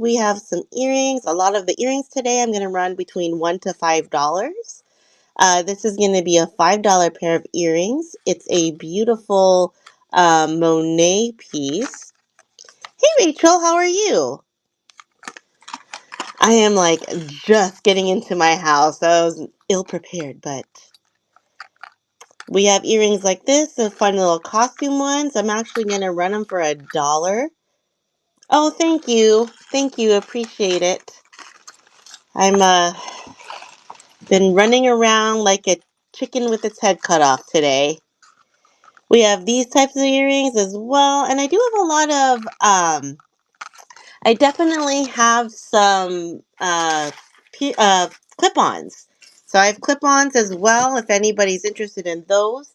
we have some earrings. A lot of the earrings today I'm going to run between $1 to $5. This is going to be a $5 pair of earrings. It's a beautiful Monet piece. Hey Rachel, how are you? I am like just getting into my house. I was ill prepared, but we have earrings like this, the fun little costume ones. I'm actually going to run them for $1. Oh, thank you. Thank you. Appreciate it. I'm been running around like a chicken with its head cut off today. We have these types of earrings as well, and I do have a lot of I definitely have some clip-ons. So I have clip-ons as well if anybody's interested in those.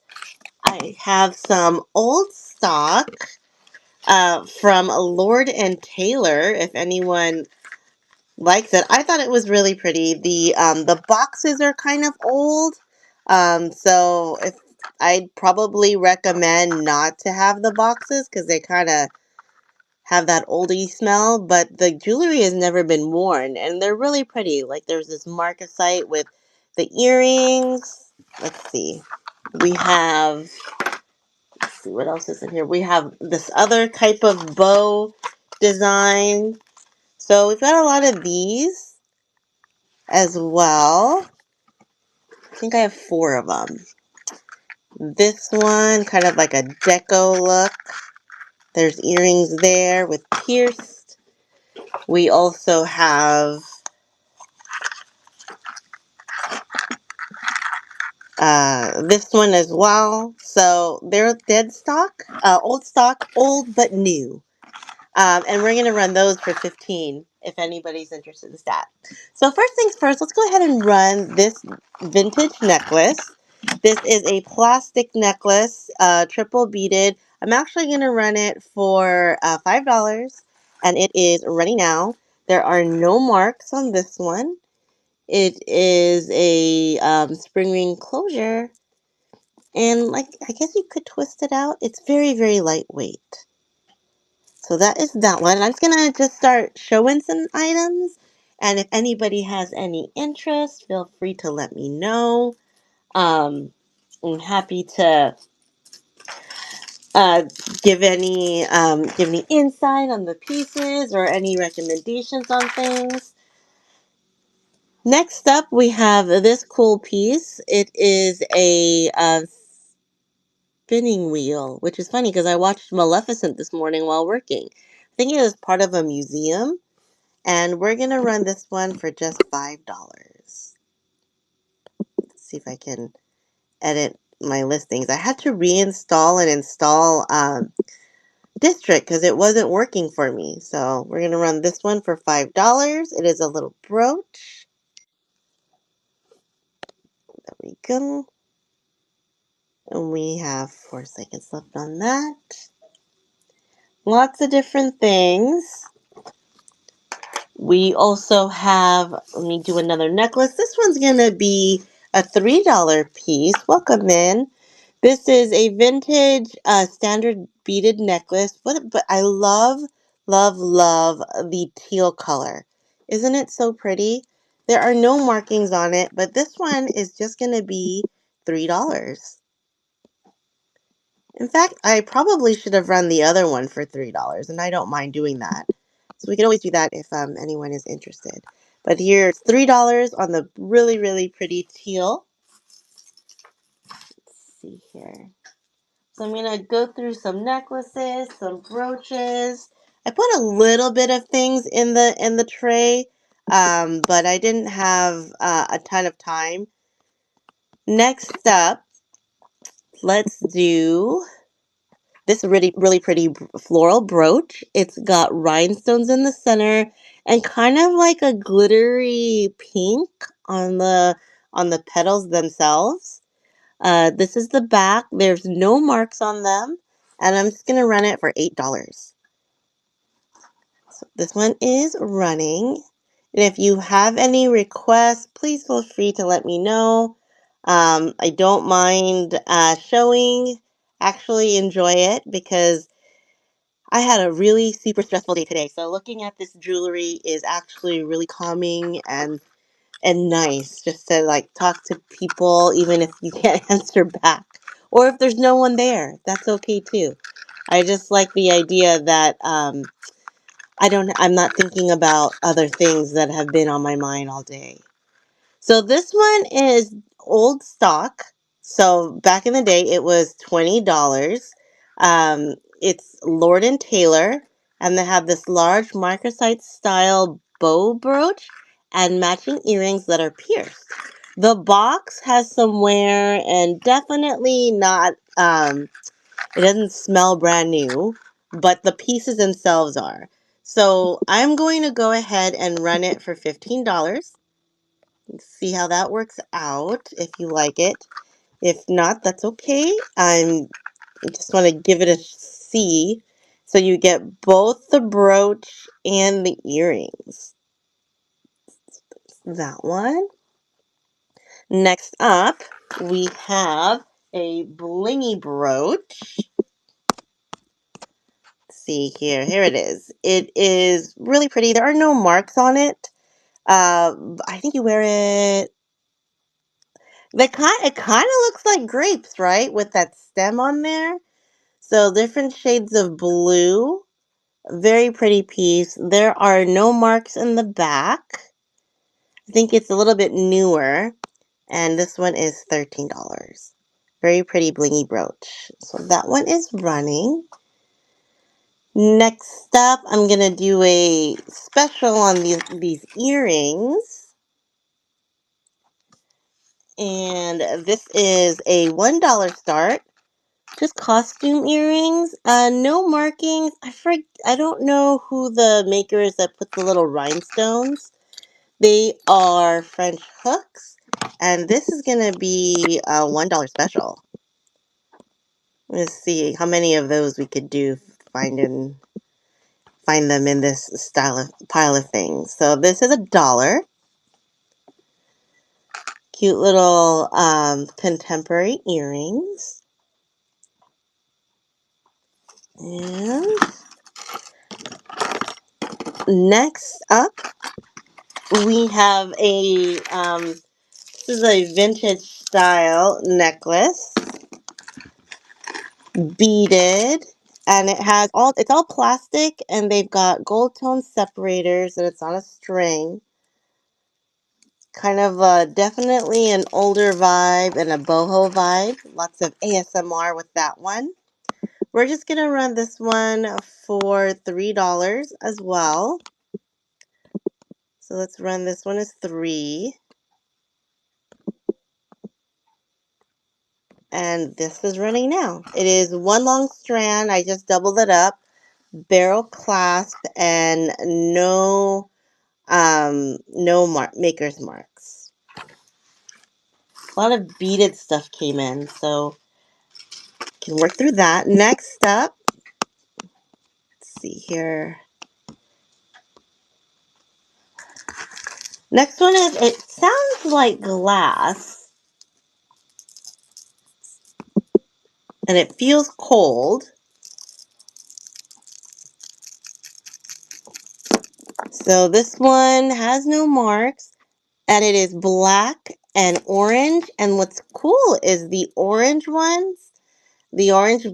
I have some old stock from Lord and Taylor if anyone likes it. I thought it was really pretty. The boxes are kind of old. So if I'd probably recommend not to have the boxes because they kind of have that oldie smell, but the jewelry has never been worn and they're really pretty. Like there's this marcasite with the earrings. Let's see. We have let's see what else is in here. We have this other type of bow design. So we've got a lot of these as well. I think I have 4 of them. This one, kind of like a deco look. There's earrings there with pierced. We also have this one as well. So they're dead stock, old stock, old but new. And we're going to run those for 15 if anybody's interested in that. So first things first, let's go ahead and run this vintage necklace. This is a plastic necklace, triple beaded. I'm actually going to run it for $5, and it is running now. There are no marks on this one. It is a spring ring closure, and like I guess you could twist it out. It's very, very lightweight. So that is that one. I'm just gonna just start showing some items, and if anybody has any interest, feel free to let me know. I'm happy to uh, give any insight on the pieces or any recommendations on things. Next up, we have this cool piece. It is a spinning wheel, which is funny because I watched Maleficent this morning while working. I think it was part of a museum. And we're going to run this one for just $5. Let's see if I can edit my listings. I had to reinstall and install District because it wasn't working for me. So we're going to run this one for $5. It is a little brooch. There we go. And we have 4 seconds left on that. Lots of different things. We also have, let me do another necklace. This one's going to be a $3 piece. Welcome in. This is a vintage standard beaded necklace, but I love, love, love the teal color. Isn't it so pretty? There are no markings on it, but this one is just going to be $3. In fact, I probably should have run the other one for $3, and I don't mind doing that. So we can always do that if anyone is interested. But here it's $3 on the really, really pretty teal. Let's see here. So I'm going to go through some necklaces, some brooches. I put a little bit of things in the tray, but I didn't have a ton of time. Next up, let's do this really, really pretty floral brooch. It's got rhinestones in the center and kind of like a glittery pink on the petals themselves. This is the back. There's no marks on them, and I'm just gonna run it for $8. So this one is running, and if you have any requests, please feel free to let me know. I don't mind showing. Actually, enjoy it because I had a really super stressful day today, so looking at this jewelry is actually really calming and nice just to like talk to people even if you can't answer back or if there's no one there. That's okay too. I just like the idea that I'm not thinking about other things that have been on my mind all day. So this one is old stock. So back in the day, it was $20. It's Lord and Taylor, and they have this large microsite style bow brooch and matching earrings that are pierced. The box has some wear and definitely not. It doesn't smell brand new, but the pieces themselves are. So I'm going to go ahead and run it for $15. See how that works out if you like it. If not, that's okay. I just want to give it a see. So you get both the brooch and the earrings. That one. Next up, we have a blingy brooch. Let's see here. Here it is. It is really pretty. There are no marks on it. I think you wear it. It kind of looks like grapes, right? With that stem on there. So different shades of blue. Very pretty piece. There are no marks in the back. I think it's a little bit newer. And this one is $13. Very pretty blingy brooch. So that one is running. Next up, I'm going to do a special on these earrings. And this is a $1 start. Just costume earrings. No markings. I don't know who the maker is that put the little rhinestones. They are French hooks. And this is going to be a $1 special. Let's see how many of those we could do find them in this style of pile of things. So this is $1. Cute little contemporary earrings. And next up, we have this is a vintage style necklace, beaded, and it's all plastic, and they've got gold tone separators, and it's on a string. Kind of definitely an older vibe and a boho vibe. Lots of ASMR with that one. We're just gonna run this one for $3 as well. So let's run this one as 3. And this is running now. It is one long strand. I just doubled it up. Barrel clasp and maker's marks. A lot of beaded stuff came in, so can work through that. Next up, let's see here. Next one is, it sounds like glass and it feels cold. So this one has no marks and it is black and orange. And what's cool is the orange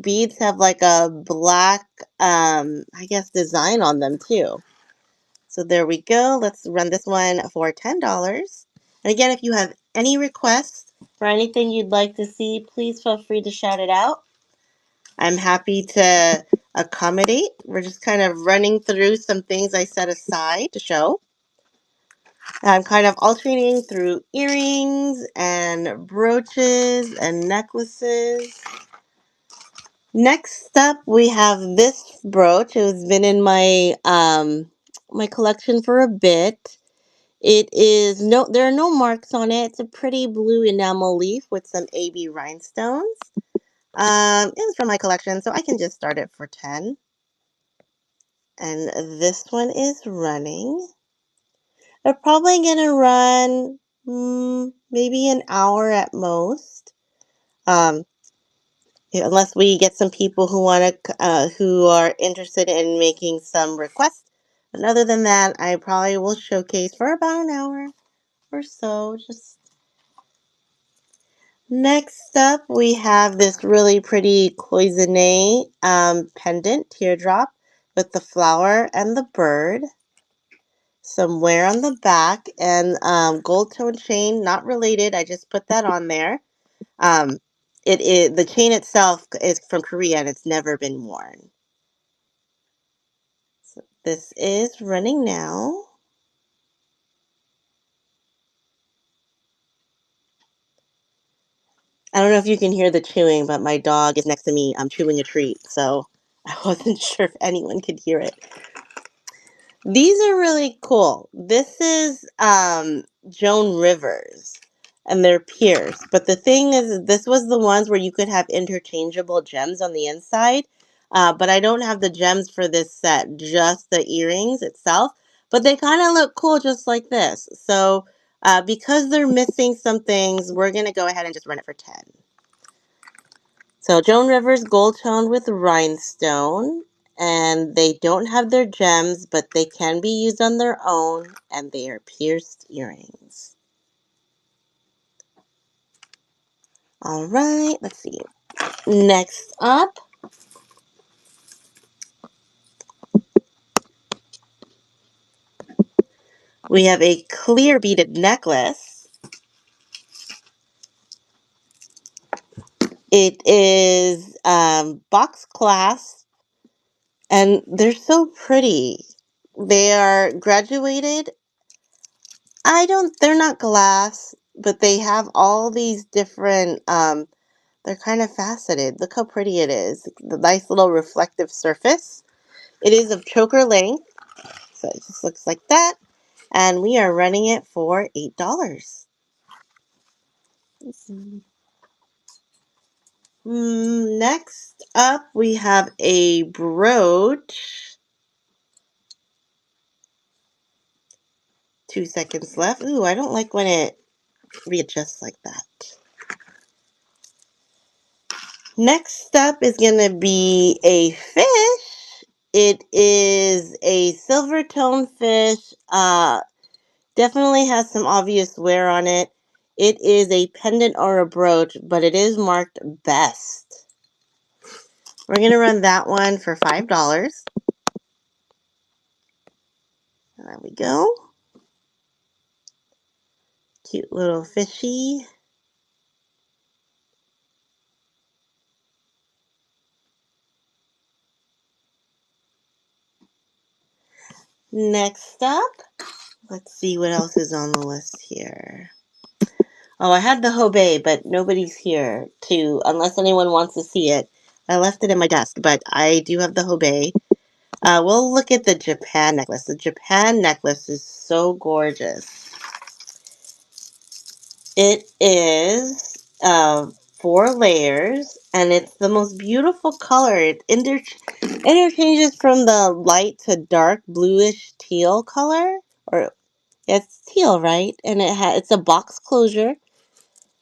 beads have like a black, I guess, design on them too. So there we go. Let's run this one for $10. And again, if you have any requests for anything you'd like to see, please feel free to shout it out. I'm happy to accommodate. We're just kind of running through some things I set aside to show. I'm kind of alternating through earrings and brooches and necklaces. Next up, we have this brooch. It has been in my collection for a bit. There are no marks on it. It's a pretty blue enamel leaf with some AB rhinestones. It was from my collection, so I can just start it for 10. And this one is running. They're probably gonna run maybe an hour at most. Um, unless we get some people who are interested in making some requests. And other than that, I probably will showcase for about an hour or so. Just next up, we have this really pretty cloisonne pendant teardrop with the flower and the bird. Some wear on the back and gold tone chain, not related. I just put that on there. Um, it is the chain itself is from Korea and it's never been worn. So this is running now. I don't know if you can hear the chewing, but my dog is next to me. I'm chewing a treat, so I wasn't sure if anyone could hear it. These are really cool. This is Joan Rivers, and they're pierced. But the thing is, this was the ones where you could have interchangeable gems on the inside. But I don't have the gems for this set, just the earrings itself. But they kind of look cool just like this. So because they're missing some things, we're going to go ahead and just run it for 10. So Joan Rivers gold tone with rhinestone, and they don't have their gems, but they can be used on their own, and they are pierced earrings. All right, let's see. Next up, we have a clear beaded necklace. It is box clasp, and they're so pretty. They are graduated. They're not glass, but they have all these different they're kind of faceted. Look how pretty it is. The nice little reflective surface. It is of choker length, so it just looks like that. And we are running it for $8. Next up, we have a brooch. 2 seconds left. Ooh, I don't like when it readjusts like that. Next up is going to be a fish. It is a silver tone fish. Definitely has some obvious wear on it. It is a pendant or a brooch, but it is marked best. We're going to run that one for $5. There we go. Cute little fishy. Next up, let's see what else is on the list here. Oh, I had the Hobei, but nobody's here unless anyone wants to see it. I left it in my desk, but I do have the Hobei. We'll look at the Japan necklace. The Japan necklace is so gorgeous. It is 4 layers, and it's the most beautiful color. It interchanges from the light to dark bluish teal color, or it's teal, right? And it's a box closure,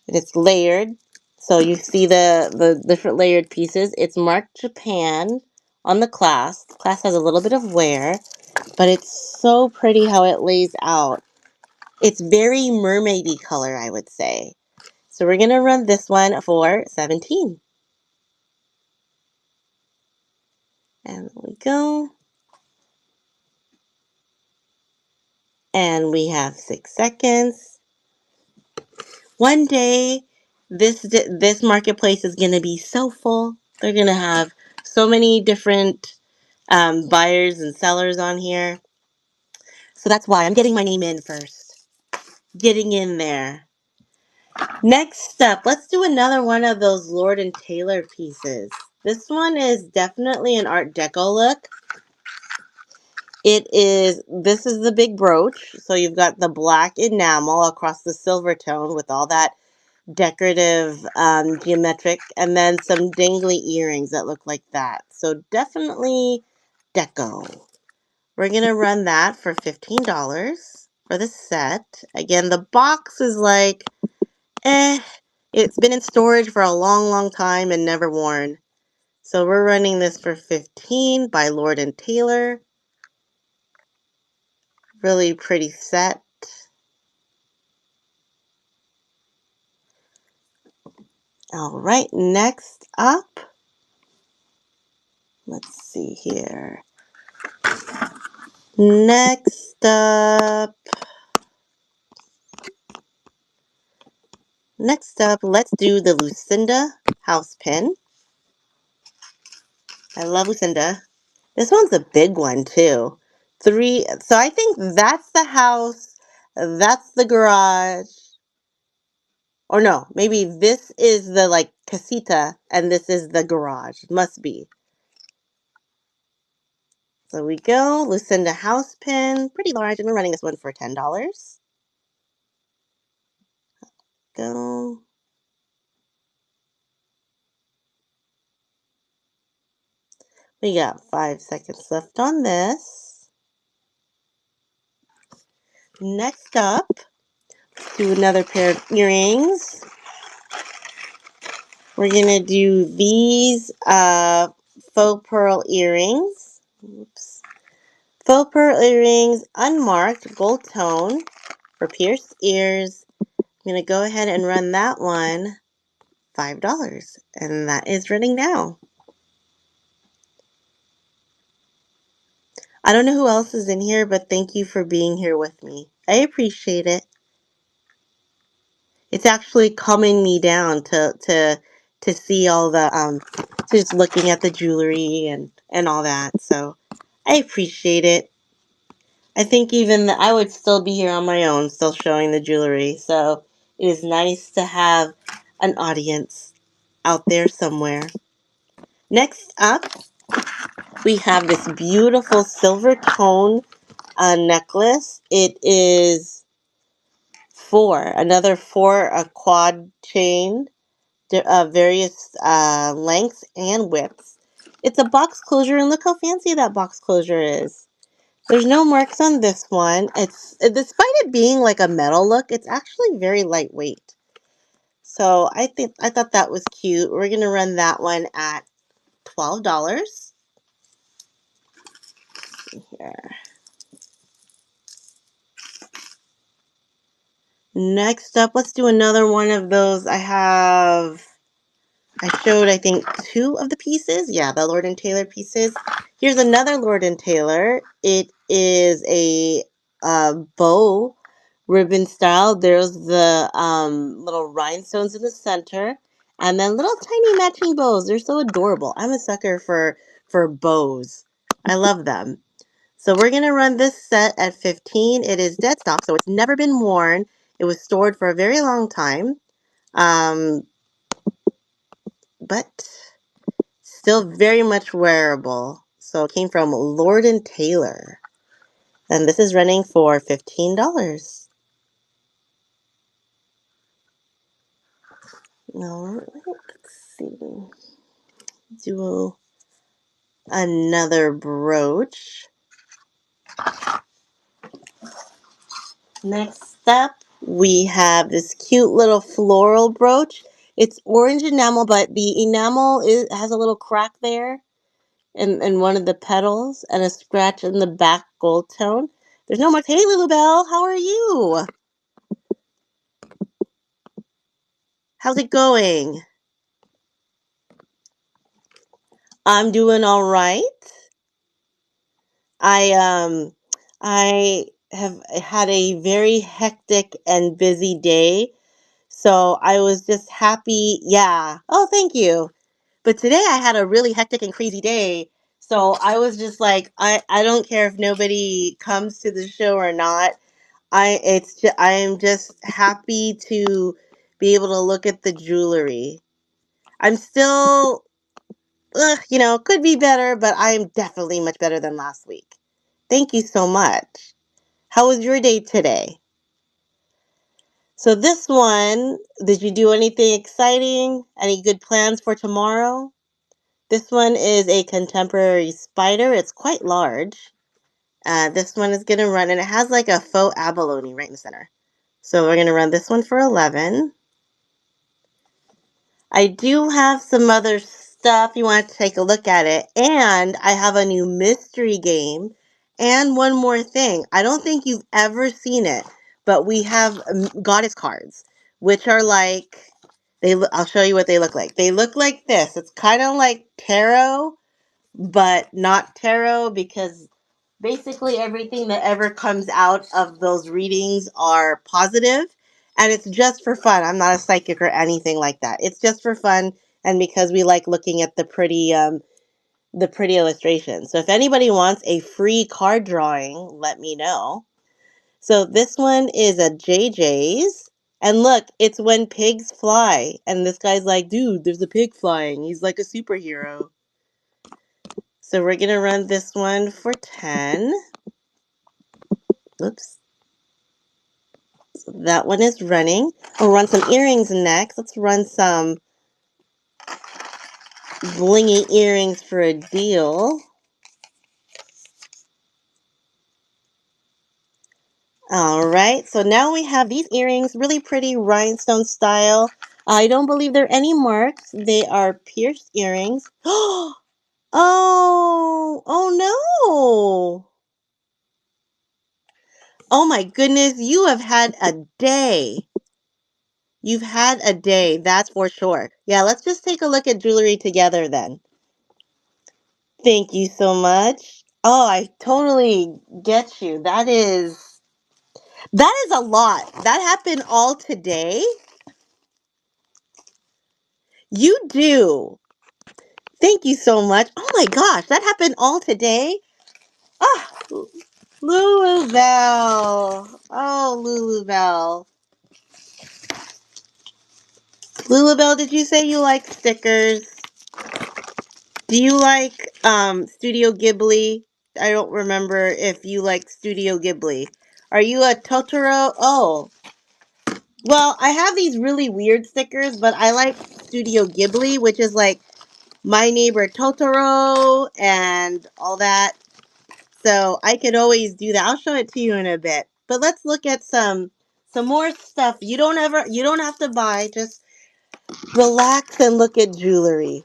and it's layered. So you see the different layered pieces. It's marked Japan on the clasp. The clasp has a little bit of wear, but it's so pretty how it lays out. It's very mermaidy color, I would say. So we're going to run this one for 17. And there we go. And we have 6 seconds. One day, this marketplace is going to be so full. They're going to have so many different buyers and sellers on here. So that's why I'm getting my name in first. Getting in there. Next up, let's do another one of those Lord & Taylor pieces. This one is definitely an Art Deco look. This is the big brooch. So you've got the black enamel across the silver tone with all that decorative geometric, and then some dangly earrings that look like that. So definitely deco. We're going to run that for $15 for the set. Again, the box is like, It's been in storage for a long, long time and never worn. So we're running this for $15 by Lord & Taylor. Really pretty set. All right, next up, let's see here. Next up, let's do the Lucinda house pin. I love Lucinda. This one's a big one too. So I think that's the house, that's the garage. Or no, maybe this is the like casita and this is the garage. Must be. So we go, Lucinda house pin, pretty large, and we're running this one for $10. Go. We got 5 seconds left on this. Next up, do another pair of earrings. We're gonna do these faux pearl earrings. Oops. Faux pearl earrings, unmarked, gold tone for pierced ears. I'm gonna go ahead and run that one $5, and that is running now. I don't know who else is in here, but thank you for being here with me. I appreciate it. It's actually calming me down to see all the just looking at the jewelry and all that. So I appreciate it. I think even I would still be here on my own, still showing the jewelry. So it is nice to have an audience out there somewhere. Next up, we have this beautiful silver tone necklace. It is another four, a quad chain, various lengths and widths. It's a box closure, and look how fancy that box closure is. There's no marks on this one. Despite it being like a metal look, it's actually very lightweight. So I thought that was cute. We're gonna run that one at $12. Here. Next up, let's do another one of those. I showed, I think, 2 of the pieces. Yeah, the Lord & Taylor pieces. Here's another Lord & Taylor. It is a bow ribbon style. There's the little rhinestones in the center. And then little tiny matching bows. They're so adorable. I'm a sucker for bows. I love them. So we're going to run this set at $15. It is dead stock, so it's never been worn. It was stored for a very long time. But still very much wearable. So it came from Lord & Taylor. And this is running for $15. All right, let's see. Do another brooch. Next up, we have this cute little floral brooch. It's orange enamel, but the enamel has a little crack there in one of the petals and a scratch in the back gold tone. There's no marks. Hey, Lulubelle, how are you? How's it going? I'm doing all right. I I have had a very hectic and busy day, so I was just happy. Yeah. Oh, thank you. But today I had a really hectic and crazy day, so I was just like, I don't care if nobody comes to the show or not. I am just happy to be able to look at the jewelry. I'm still could be better, but I am definitely much better than last week. Thank you so much. How was your day today? So this one, did you do anything exciting? Any good plans for tomorrow? This one is a contemporary spider. It's quite large. This one is going to run, and it has like a faux abalone right in the center. So we're going to run this one for 11. I do have some other stuff you want to take a look at it. And I have a new mystery game. And one more thing. I don't think you've ever seen it, but we have goddess cards, which are like I'll show you what they look like. They look like this. It's kind of like tarot, but not tarot because basically everything that ever comes out of those readings are positive, and it's just for fun. I'm not a psychic or anything like that. It's just for fun and because we like looking at the pretty illustrations. So if anybody wants a free card drawing, let me know. So this one is a JJ's. And look, it's when pigs fly. And this guy's like, dude, there's a pig flying. He's like a superhero. So we're going to run this one for 10. Oops. So that one is running. We'll run some earrings next. Let's run some blingy earrings for a deal. All right, so now we have these earrings, really pretty rhinestone style. I don't believe there are any marks. They are pierced earrings. Oh no. Oh my goodness, you have had a day. You've had a day, that's for sure. Yeah, let's just take a look at jewelry together then. Thank you so much. Oh, I totally get you. That is a lot. That happened all today. You do. Thank you so much. Oh my gosh, that happened all today. Ah, Lulubelle. Oh, Lulubelle. Lulubelle, did you say you like stickers? Do you like Studio Ghibli? I don't remember if you like Studio Ghibli. Are you a Totoro? Oh, well, I have these really weird stickers, but I like Studio Ghibli, which is like My Neighbor Totoro and all that. So I could always do that. I'll show it to you in a bit. But let's look at some more stuff. You don't have to buy. Just relax and look at jewelry.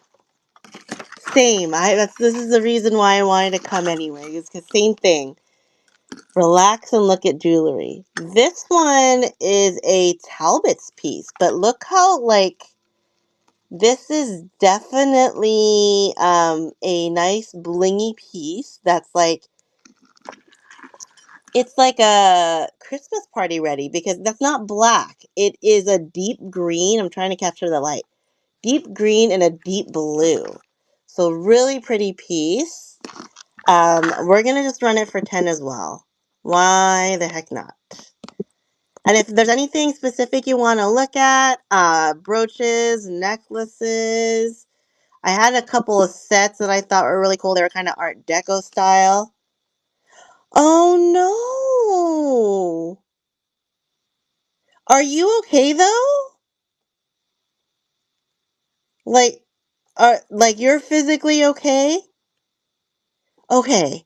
Same. This is the reason why I wanted to come anyway. It's the same thing. Relax and look at jewelry. This one is a Talbot's piece, but look how like this is definitely a nice blingy piece that's like it's like a Christmas party ready because that's not black. It is a deep green. I'm trying to capture the light. Deep green and a deep blue. So really pretty piece. We're gonna just run it for 10 as well. Why the heck not? And if there's anything specific you want to look at, brooches, necklaces. I had a couple of sets that I thought were really cool. They were kind of Art Deco style. Oh no! Are you okay though? Like, like you're physically okay? Okay.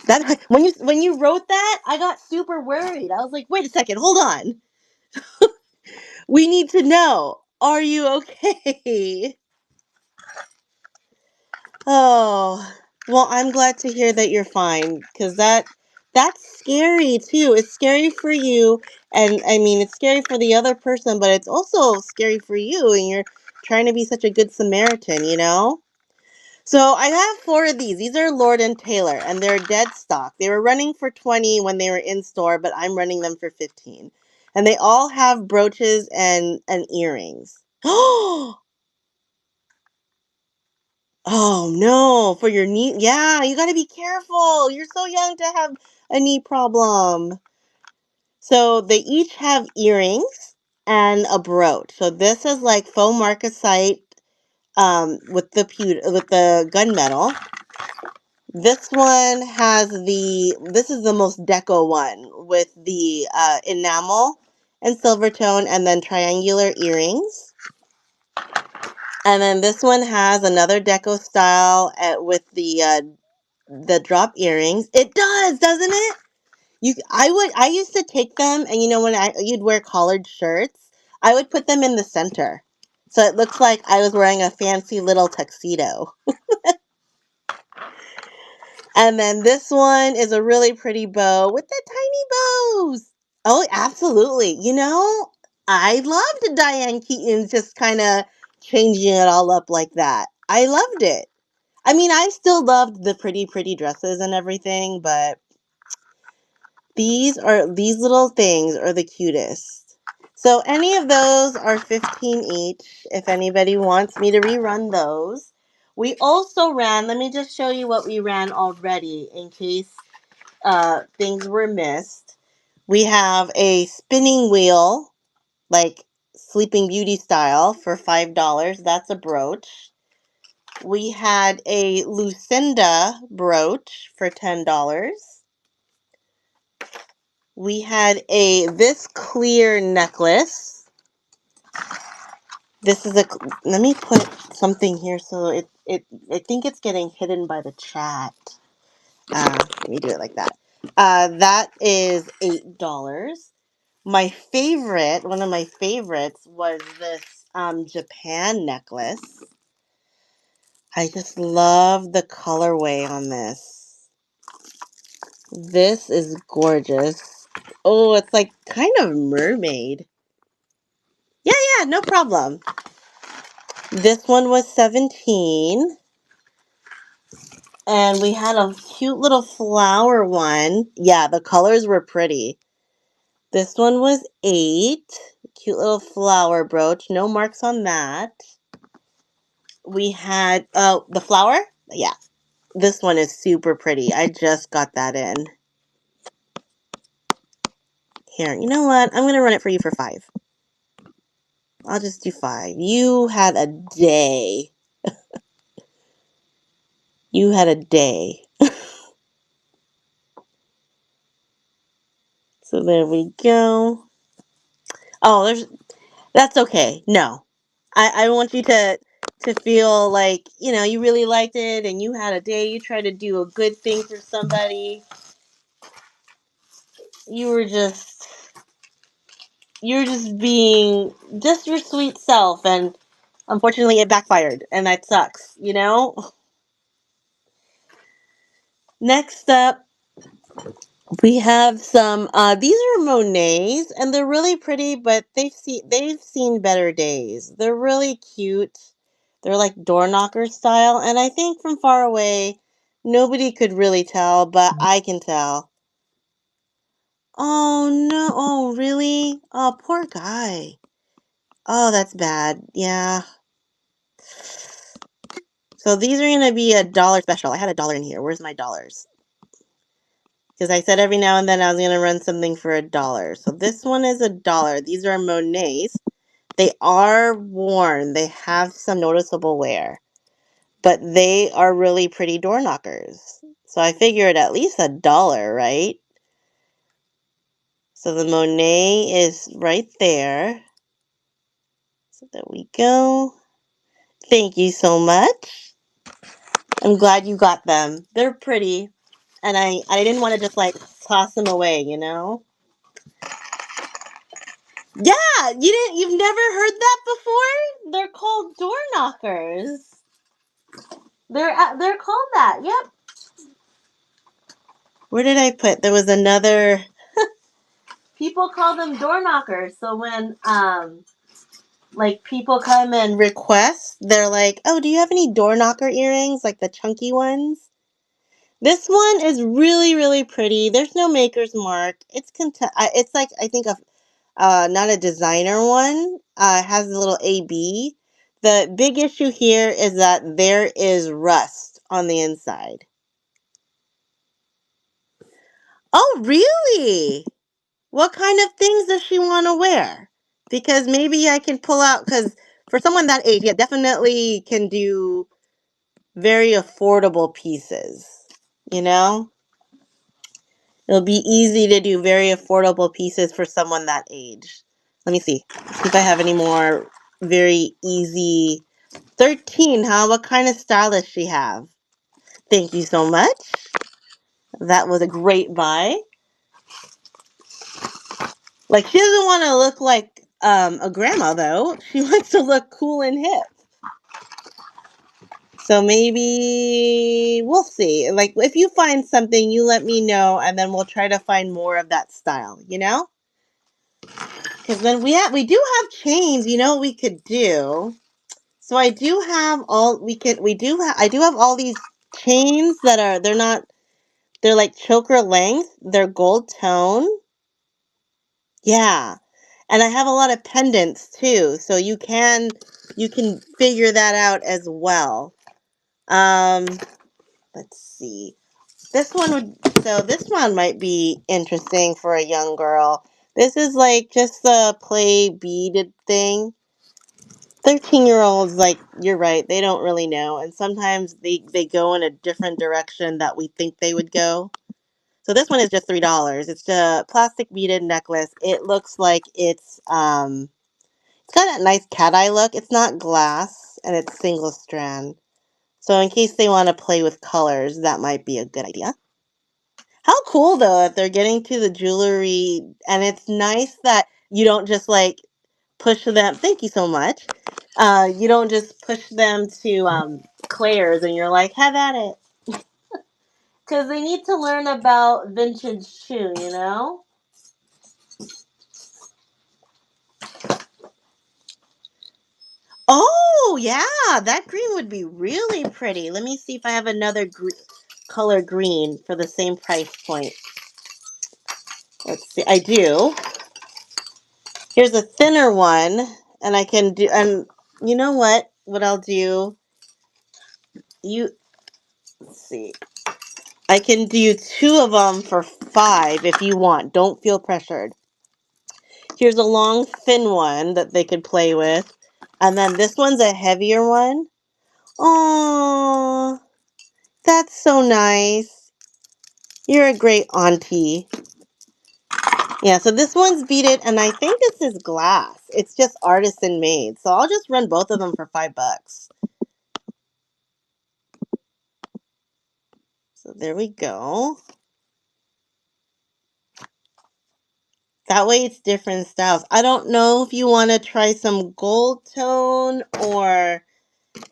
That when you wrote that, I got super worried. I was like, wait a second, hold on. We need to know. Are you okay? Oh, well, I'm glad to hear that you're fine because that's scary too. It's scary for you, and I mean, it's scary for the other person, but it's also scary for you, and you're trying to be such a good Samaritan, you know? So I have four of these. These are Lord and Taylor, and they're dead stock. They were running for 20 when they were in store, but I'm running them for 15. And they all have brooches and earrings. Oh no, for your knee. Yeah, you got to be careful. You're so young to have a knee problem. So they each have earrings and a brooch. So this is like faux marcasite with with the gunmetal. This is the most deco one with the enamel and silver tone and then triangular earrings. And then this one has another deco style with the drop earrings. It does, doesn't it? I used to take them and you know when you'd wear collared shirts, I would put them in the center. So it looks like I was wearing a fancy little tuxedo. And then this one is a really pretty bow with the tiny bows. Oh, absolutely. I loved Diane Keaton just kind of changing it all up like that. I loved it. I mean, I still loved the pretty, pretty dresses and everything, but these little things are the cutest. So any of those are 15 each if anybody wants me to rerun those. We also ran, let me just show you what we ran already in case things were missed. We have a spinning wheel, like Sleeping Beauty style, for $5. That's a brooch. We had a Lucinda brooch for $10. We had this clear necklace. This is let me put something here so I think it's getting hidden by the chat. Let me do it like that. That is $8. One of my favorites was this Japan necklace. I just love the colorway on this. This is gorgeous. Oh, it's like kind of mermaid. Yeah, no problem. This one was 17. And we had a cute little flower one. Yeah, the colors were pretty. This one was 8. Cute little flower brooch. No marks on that. We had the flower. Yeah, this one is super pretty. I just got that in. Here, you know what? I'm going to run it for you for 5. I'll just do 5. You had a day. You had a day. So there we go. Oh, that's okay. No. I want you to feel like, you really liked it and you had a day. You tried to do a good thing for somebody. You were just being just your sweet self, and unfortunately it backfired, and that sucks. Next up, we have some these are Monets, and they're really pretty, but they've seen better days. They're really cute. They're like door knocker style, and I think from far away nobody could really tell, but I can tell. Oh no, oh really? Oh, poor guy. Oh, that's bad. Yeah. So these are going to be $1 special. I had $1 in here. Where's my dollars? Because I said every now and then I was going to run something for $1. So this one is $1. These are Monets. They are worn. They have some noticeable wear. But they are really pretty door knockers. So I figured at least $1, right? So the Monet is right there. So there we go. Thank you so much. I'm glad you got them. They're pretty. And I didn't want to just like toss them away. Yeah, you've never heard that before? They're called door knockers. They're called that. Yep. Where did I put? There was another. People call them door knockers. So when like people come and request, they're like, "Oh, do you have any door knocker earrings, like the chunky ones?" This one is really, really pretty. There's no maker's mark. It's like I think a not a designer one. It has a little AB. The big issue here is that there is rust on the inside. Oh, really? What kind of things does she want to wear? Because maybe I can pull out, because for someone that age, yeah, definitely can do very affordable pieces. You know? It'll be easy to do very affordable pieces for someone that age. Let me see. See if I have any more very easy. 13, huh? What kind of style does she have? Thank you so much. That was a great buy. Like, she doesn't want to look like a grandma though. She wants to look cool and hip. So maybe we'll see. Like if you find something, you let me know, and then we'll try to find more of that style. You know, because then we do have chains. You know what we could do? So I do have all we do have I do have all these chains that are they're like choker length. They're gold tone. Yeah. And I have a lot of pendants too, so you can figure that out as well. Um let's see. This one might be interesting for a young girl. This is like just a play beaded thing. 13-year-olds, like, you're right, they don't really know, and sometimes they go in a different direction that we think they would go. So this one is just $3. It's a plastic beaded necklace. It looks like it's got that nice cat eye look. It's not glass, and it's single strand. So in case they want to play with colors, that might be a good idea. How cool though that they're getting to the jewelry, and it's nice that you don't just like push them. Thank you so much. You don't just push them to Claire's and you're like, have at it. Because they need to learn about vintage shoe, you know? Oh, yeah, that green would be really pretty. Let me see if I have another color green for the same price point. Let's see, I do. Here's a thinner one, and I can do, and you know what? What I'll do, you, let's see. I can do two of them for 5 if you want. Don't feel pressured. Here's a long, thin one that they could play with. And then this one's a heavier one. Oh, that's so nice. You're a great auntie. Yeah, so this one's beaded, and I think this is glass. It's just artisan made. So I'll just run both of them for $5. So there we go. That way it's different styles. I don't know if you want to try some gold tone or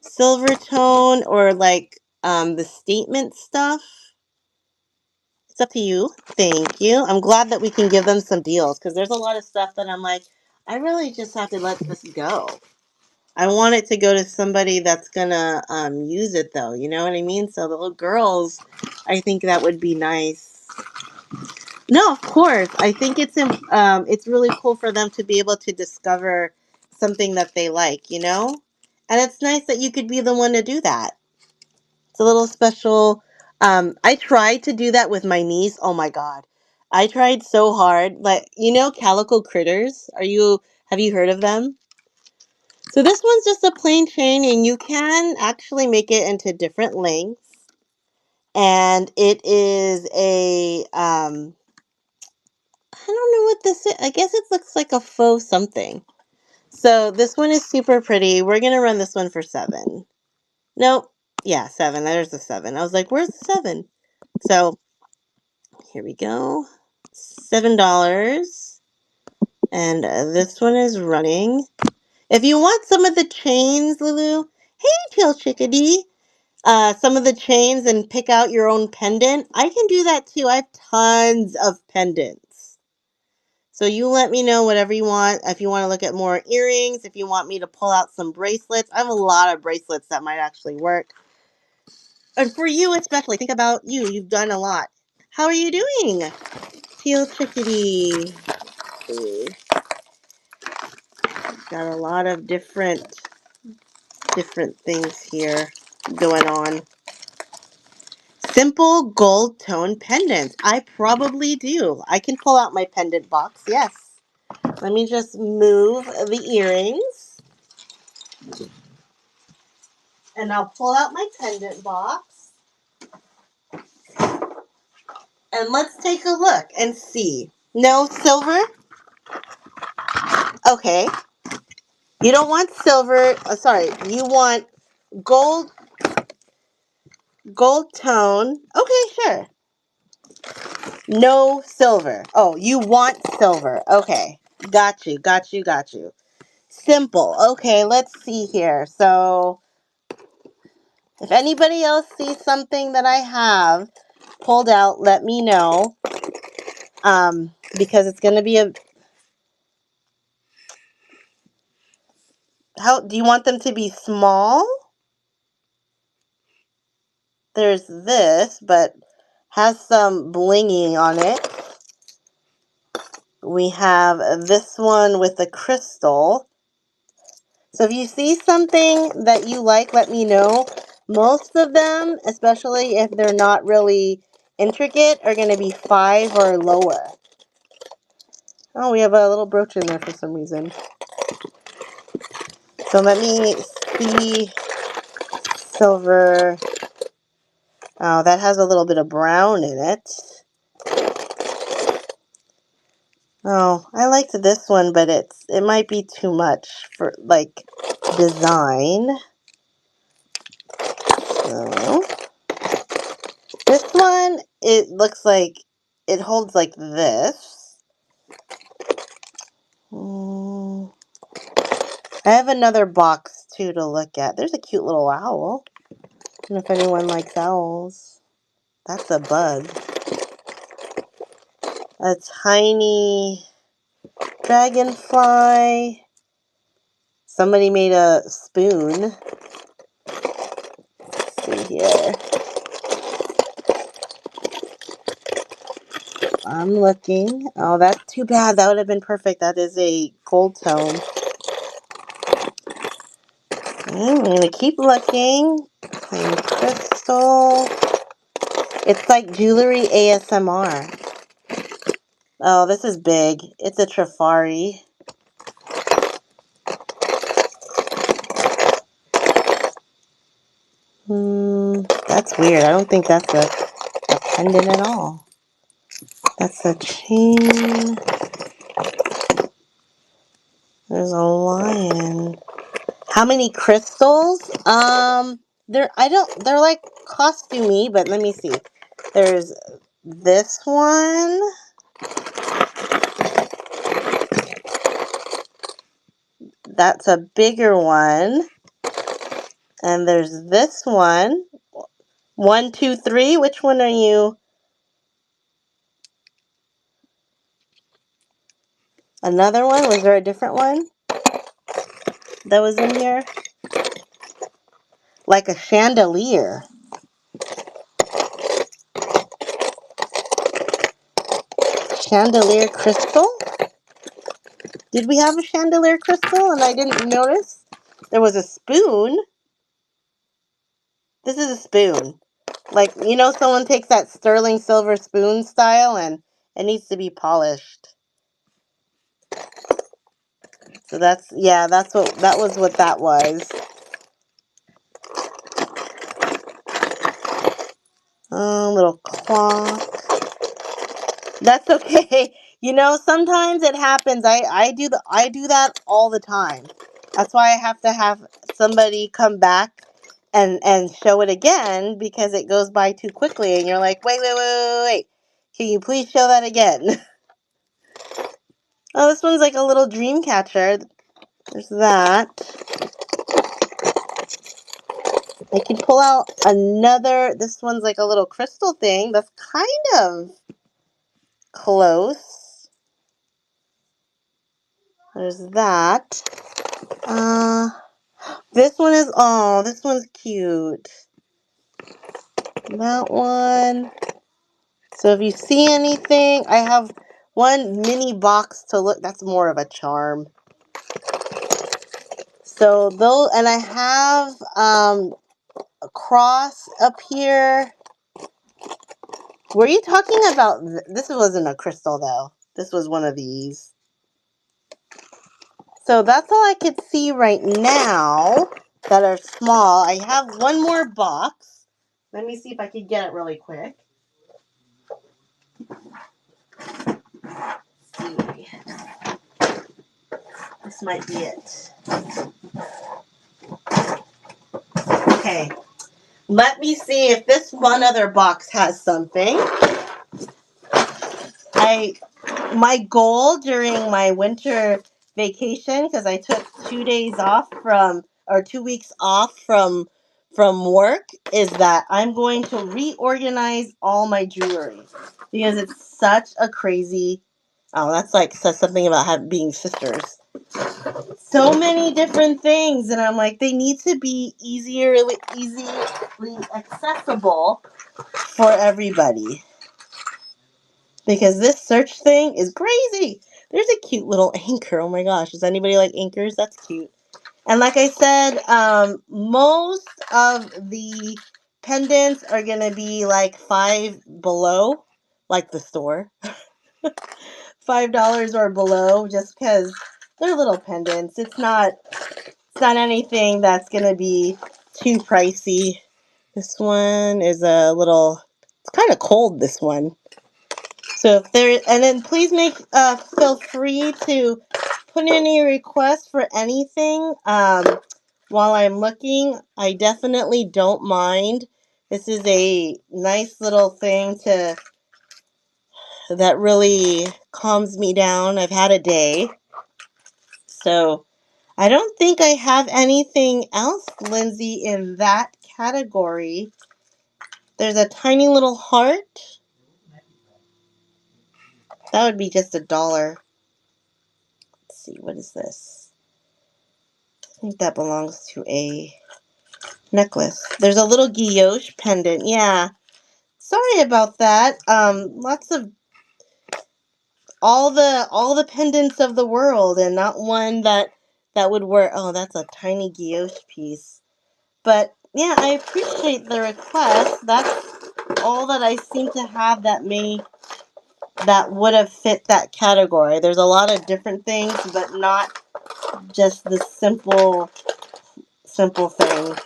silver tone or like the statement stuff. It's up to you. Thank you. I'm glad that we can give them some deals because there's a lot of stuff that I'm like, I really just have to let this go. I want it to go to somebody that's gonna use it though. You know what I mean? So the little girls, I think that would be nice. No, of course. I think it's really cool for them to be able to discover something that they like. You know, and it's nice that you could be the one to do that. It's a little special. I tried to do that with my niece. Oh my god, I tried so hard. Like Calico Critters. Have you heard of them? So this one's just a plain chain, and you can actually make it into different lengths. And it is I don't know what this is. I guess it looks like a faux something. So this one is super pretty. We're gonna run this one for 7. Nope. Yeah, 7. There's the 7. I was like, where's the 7? So here we go. $7. And this one is running. If you want some of the chains, Lulu, hey, Tail Chickadee, some of the chains and pick out your own pendant, I can do that too. I have tons of pendants. So you let me know whatever you want. If you want to look at more earrings, if you want me to pull out some bracelets, I have a lot of bracelets that might actually work. And for you especially, think about you. You've done a lot. How are you doing, Teal Chickadee? Got a lot of different things here going on. Simple gold tone pendants. I probably do. I can pull out my pendant box. Yes. Let me just move the earrings. And I'll pull out my pendant box. And let's take a look and see. No silver? Okay. You don't want silver. Sorry. You want gold tone. Okay, sure. No silver. Oh, you want silver. Okay. Got you, got you, got you. Simple. Okay, let's see here. So, if anybody else sees something that I have pulled out, let me know. Because it's going to be a... How do you want them to be small? There's this, but has some blinging on it. We have this one with a crystal. So if you see something that you like, let me know. Most of them, especially if they're not really intricate, are going to be 5 or lower. Oh, we have a little brooch in there for some reason. So let me see. Silver. Oh, that has a little bit of brown in it. Oh, I liked this one, but it might be too much for like design. So this one, it looks like it holds like this. I have another box too to look at. There's a cute little owl. I don't know if anyone likes owls. That's a bug. A tiny dragonfly. Somebody made a spoon. Let's see here. I'm looking. Oh, that's too bad. That would have been perfect. That is a gold tone. I'm going to keep looking. Plain crystal. It's like jewelry ASMR. Oh, this is big. It's a Trifari. That's weird. I don't think that's a pendant at all. That's a chain. There's a lion. How many crystals? They're like costumey, but let me see. There's this one. That's a bigger one. And there's this one. 1, 2, 3. Which one are you? Another one? Was there a different one that was in here? Like a chandelier. Chandelier crystal? Did we have a chandelier crystal and I didn't notice? There was a spoon. This is a spoon. Like, you know, someone takes that sterling silver spoon style and it needs to be polished. So that was what that was. Oh, little clock. That's okay. You know, sometimes it happens. I do that all the time. That's why I have to have somebody come back and show it again because it goes by too quickly and you're like, wait. Can you please show that again? Oh, this one's like a little dream catcher. There's that. I can pull out another. This one's like a little crystal thing. That's kind of close. There's that. This one's cute. That one. So if you see anything, I have one mini box to look. That's more of a charm. So those, and I have a cross up here. Were you talking about, this wasn't a crystal though. This was one of these. So that's all I could see right now that are small. I have one more box. Let me see if I can get it really quick. Let's see. This might be it. Okay. Let me see if this one other box has something. my goal during my winter vacation, because I took 2 days off or 2 weeks off from work, is that I'm going to reorganize all my jewelry because it's such a crazy. Oh, that's like says something about being sisters. So many different things, and I'm like, they need to be easily accessible for everybody. Because this search thing is crazy. There's a cute little anchor. Oh my gosh. Does anybody like anchors? That's cute. And like I said, most of the pendants are going to be like $5 below, like the store. $5 or below, just because they're little pendants. It's not anything that's going to be too pricey. This one is a little, it's kind of cold, this one. So if there, and then please feel free to put in any requests for anything. While I'm looking, I definitely don't mind. This is a nice little thing that really calms me down. I've had a day, so I don't think I have anything else, Lindsay, in that category. There's a tiny little heart. That would be just $1. Let's see, what is this? I think that belongs to a necklace. There's a little guilloche pendant. Yeah. Sorry about that. Lots of all the pendants of the world, and not one that would work. Oh, that's a tiny guilloche piece. But yeah, I appreciate the request. That's all that I seem to have that would have fit that category. There's a lot of different things, but not just the simple thing.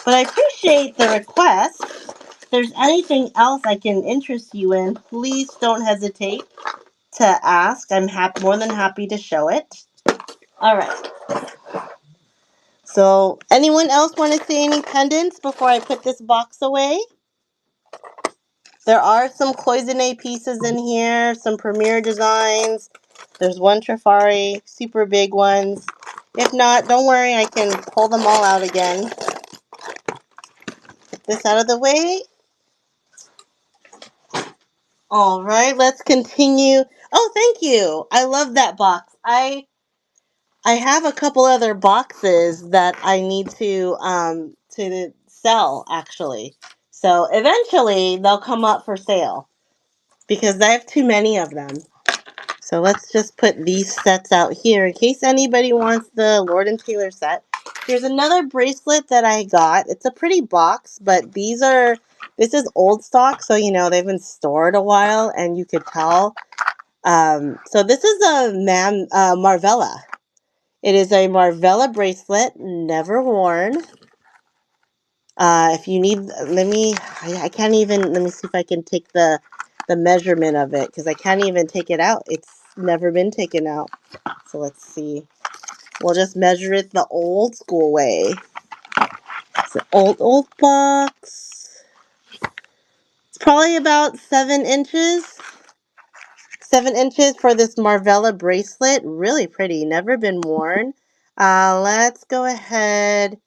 But I appreciate the request. If there's anything else I can interest you in, please don't hesitate to ask. I'm more than happy to show it. All right. So, anyone else want to see any pendants before I put this box away? There are some cloisonne pieces in here, some Premier designs. There's one Trifari, super big ones. If not, don't worry, I can pull them all out again. Get this out of the way. All right, let's continue. Oh, thank you. I love that box. I have a couple other boxes that I need to sell, actually. So eventually they'll come up for sale because I have too many of them. So let's just put these sets out here in case anybody wants the Lord & Taylor set. Here's another bracelet that I got. It's a pretty box, but this is old stock, so they've been stored a while, and you could tell. So this is a Marvella. It is a Marvella bracelet, never worn. If you need, I can't even, let me see if I can take the measurement of it, because I can't even take it out. It's never been taken out. So let's see. We'll just measure it the old school way. It's an old box. It's probably about 7 inches. 7 inches for this Marvella bracelet. Really pretty. Never been worn. Let's go ahead.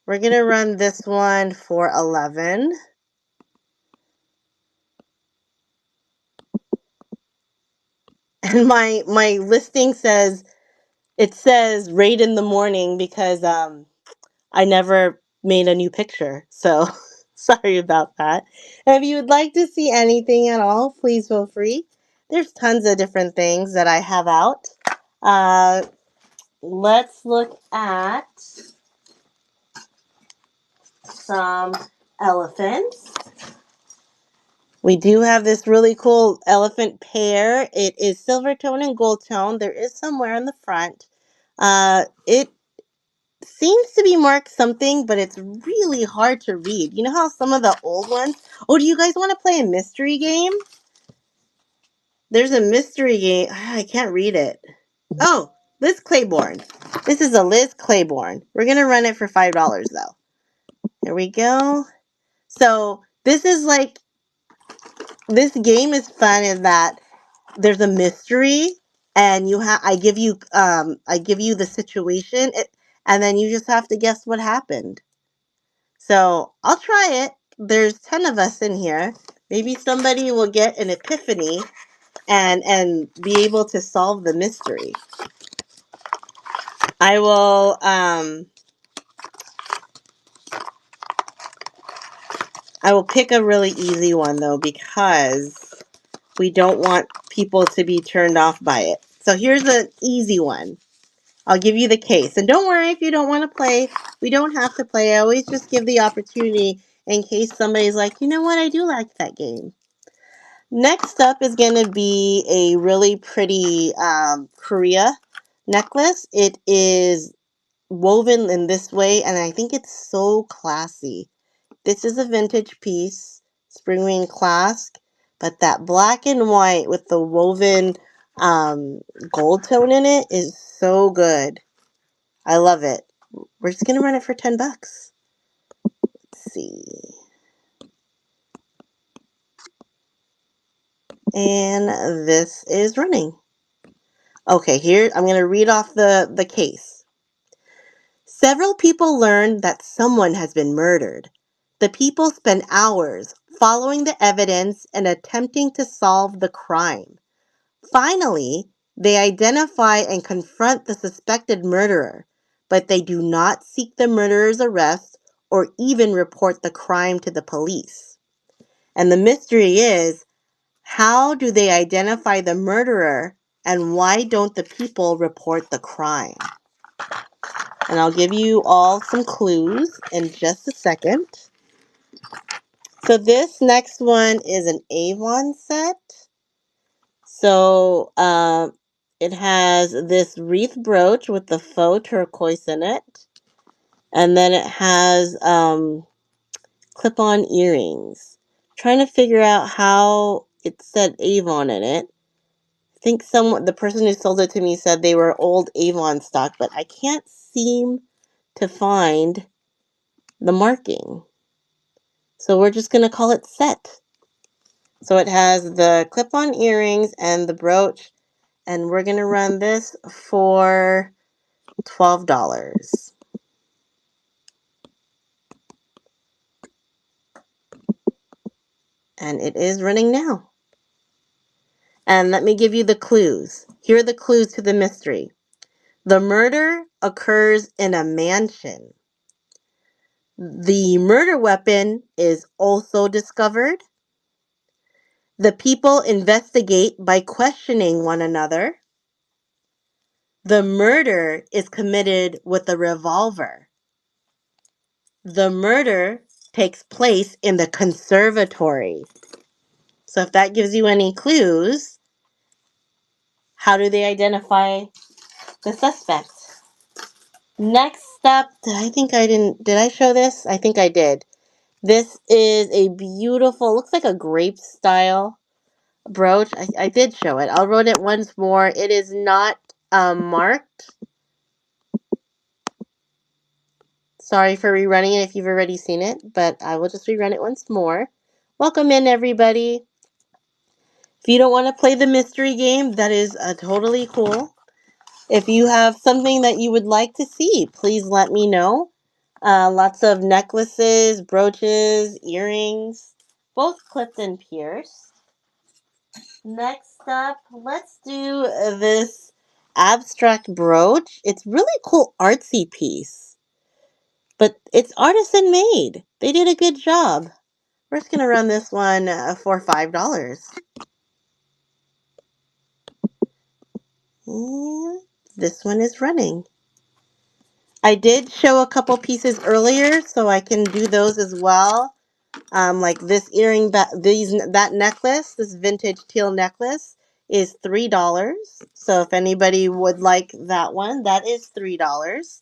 We're going to run this one for 11. And my listing says, it says right in the morning because I never made a new picture. So sorry about that. If you would like to see anything at all, please feel free. There's tons of different things that I have out. Let's look at some elephants. We do have this really cool elephant pair. It is silver tone and gold tone. There is somewhere in the front. It seems to be marked something, but it's really hard to read. You know how some of the old ones... Oh, do you guys want to play a mystery game? There's a mystery game. I can't read it. Oh, Liz Claiborne. This is a Liz Claiborne. We're going to run it for $5, though. Here we go. So, this is like this game is fun in that there's a mystery, and I give you the situation, and then you just have to guess what happened. So I'll try it. There's 10 of us in here. Maybe somebody will get an epiphany and be able to solve the mystery. I will pick a really easy one though, because we don't want people to be turned off by it. So here's an easy one. I'll give you the case. And don't worry if you don't want to play. We don't have to play. I always just give the opportunity in case somebody's like, you know what, I do like that game. Next up is going to be a really pretty Korea necklace. It is woven in this way, and I think it's so classy. This is a vintage piece, spring ring clasp, but that black and white with the woven gold tone in it is so good. I love it. We're just gonna run it for $10. Let's see. And this is running. Okay, here I'm gonna read off the case. Several people learn that someone has been murdered. The people spend hours following the evidence and attempting to solve the crime. Finally, they identify and confront the suspected murderer, but they do not seek the murderer's arrest or even report the crime to the police. And the mystery is, how do they identify the murderer, and why don't the people report the crime? And I'll give you all some clues in just a second. So this next one is an Avon set. So it has this wreath brooch with the faux turquoise in it. And then it has clip-on earrings. Trying to figure out how it said Avon in it. I think the person who sold it to me said they were old Avon stock, but I can't seem to find the marking. So we're just going to call it set. So it has the clip-on earrings and the brooch, and we're going to run this for $12. And it is running now. And let me give you the clues. Here are the clues to the mystery. The murder occurs in a mansion. The murder weapon is also discovered. The people investigate by questioning one another. The murder is committed with a revolver. The murder takes place in the conservatory. So if that gives you any clues, how do they identify the suspect? Next up, did I show this? I think I did. This is a beautiful, looks like a grape style brooch. I did show it. I'll run it once more. It is not marked. Sorry for rerunning it if you've already seen it, but I will just rerun it once more. Welcome in, everybody. If you don't want to play the mystery game, that is totally cool. If you have something that you would like to see, please let me know. Lots of necklaces, brooches, earrings, both clipped and pierced. Next up, let's do this abstract brooch. It's really cool artsy piece, but it's artisan made. They did a good job. We're just going to run this one for $5. And this one is running. I did show a couple pieces earlier, so I can do those as well. Like this earring, that necklace, this vintage teal necklace is $3. So if anybody would like that one, that is $3.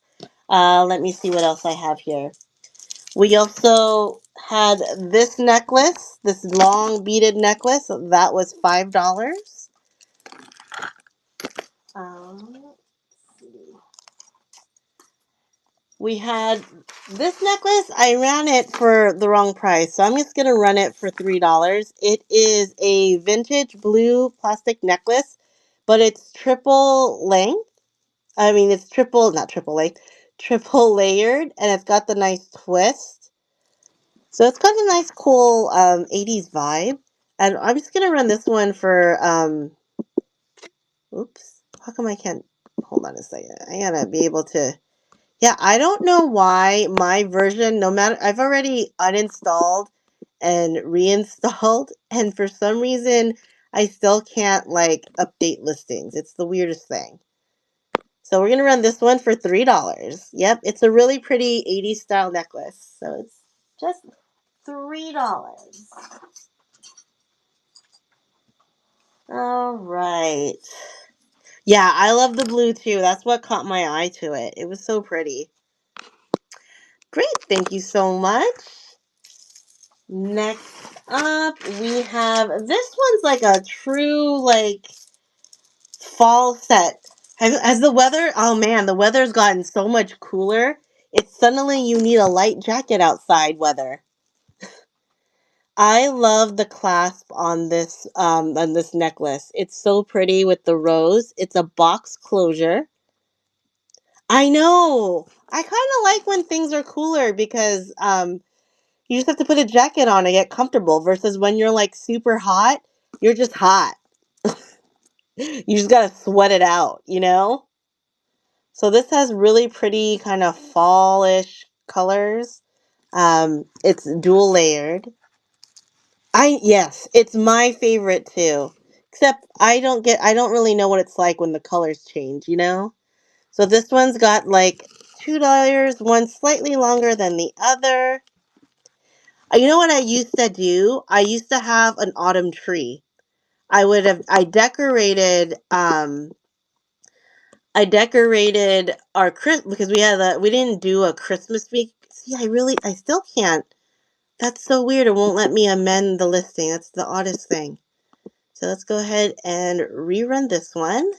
Let me see what else I have here. We also had this necklace, this long beaded necklace. That was $5. Let's see. We had this necklace. I ran it for the wrong price, so I'm just gonna run it for $3. It is a vintage blue plastic necklace, but it's triple length. I mean, it's triple, not triple length, triple layered, and it's got the nice twist. So it's got a nice, cool 80s vibe. And I'm just gonna run this one for oops. How come I can't? Hold on a second. I gotta be able to. Yeah, I don't know why my version, no matter, I've already uninstalled and reinstalled, and for some reason, I still can't like update listings. It's the weirdest thing. So we're gonna run this one for $3. Yep, it's a really pretty 80s style necklace. So it's just $3. All right. Yeah, I love the blue too. That's what caught my eye to it. It was so pretty. Great, thank you so much. Next up, we have this one's like a true like fall set. Has the weather? Oh man, the weather's gotten so much cooler. It's suddenly you need a light jacket outside weather. I love the clasp on this necklace. It's so pretty with the rose. It's a box closure. I know. I kind of like when things are cooler because you just have to put a jacket on to get comfortable versus when you're like super hot, you're just hot. You just got to sweat it out, you know? So this has really pretty kind of fallish colors. It's dual layered. Yes, it's my favorite too. Except I don't really know what it's like when the colors change, you know? So this one's got like $2, one slightly longer than the other. You know what I used to do? I used to have an autumn tree. I decorated our because we didn't do a Christmas week. See, I still can't. That's so weird. It won't let me amend the listing. That's the oddest thing. So let's go ahead and rerun this one.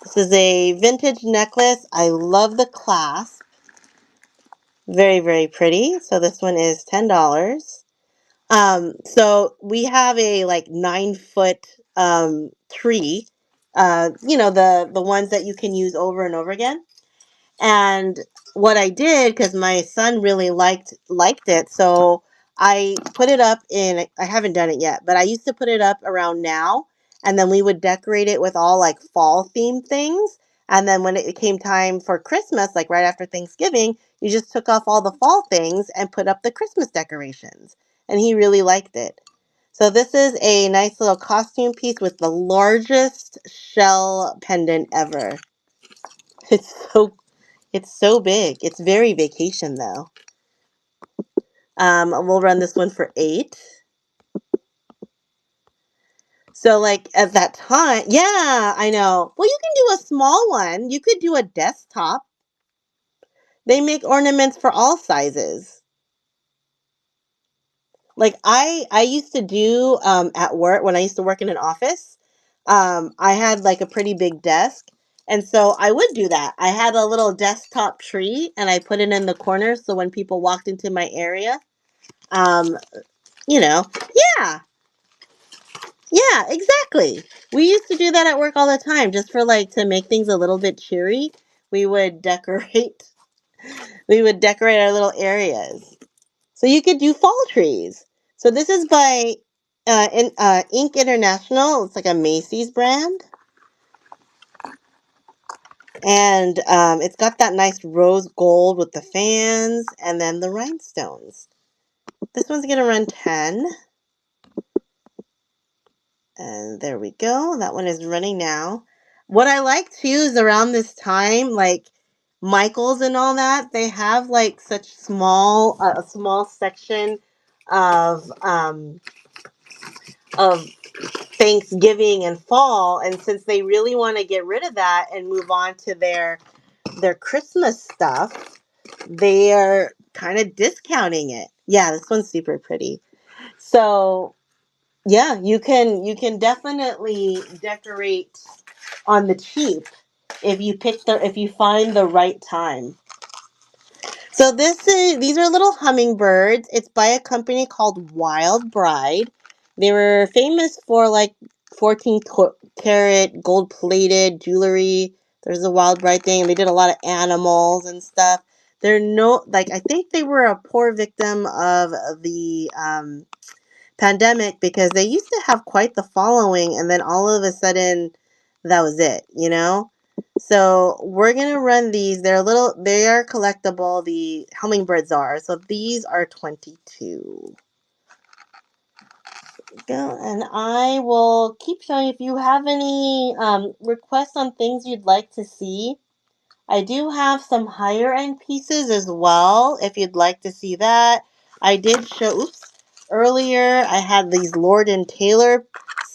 This is a vintage necklace. I love the clasp. Very, very pretty. So this one is $10. So we have a like 9 foot tree. The ones that you can use over and over again. And what I did, because my son really liked it, so I put it up in. I haven't done it yet, but I used to put it up around now, and then we would decorate it with all like fall themed things. And then when it came time for Christmas, like right after Thanksgiving, you just took off all the fall things and put up the Christmas decorations. And he really liked it. So this is a nice little costume piece with the largest shell pendant ever. It's so big. It's very vacation though. We'll run this one for 8. So like at that time, yeah, I know. Well, you can do a small one. You could do a desktop. They make ornaments for all sizes. Like I used to do at work when I used to work in an office. I had like a pretty big desk. And so I would do that. I had a little desktop tree and I put it in the corner so when people walked into my area, um, you know, yeah, yeah, exactly. We used to do that at work all the time just for like to make things a little bit cheery. We would decorate we would decorate our little areas. So you could do fall trees. So this is by Ink International. It's like a Macy's brand. And it's got that nice rose gold with the fans and then the rhinestones. This one's going to run 10. And there we go. That one is running now. What I like too is around this time, like Michaels and all that, they have like such a small section of of Thanksgiving and fall, and since they really want to get rid of that and move on to their Christmas stuff, they are kind of discounting it. Yeah, this one's super pretty. So yeah, you can definitely decorate on the cheap if you find the right time. So these are little hummingbirds. It's by a company called Wild Bride. They were famous for like 14 karat gold plated jewelry. There's a Wild Bride thing, and they did a lot of animals and stuff. They're no like I think they were a poor victim of the pandemic because they used to have quite the following, and then all of a sudden that was it, you know. So we're gonna run these. They are collectible. The hummingbirds are. So these are 22. Go, and I will keep showing. If you have any requests on things you'd like to see, I do have some higher end pieces as well if you'd like to see that. I did show, oops, earlier I had these Lord and Taylor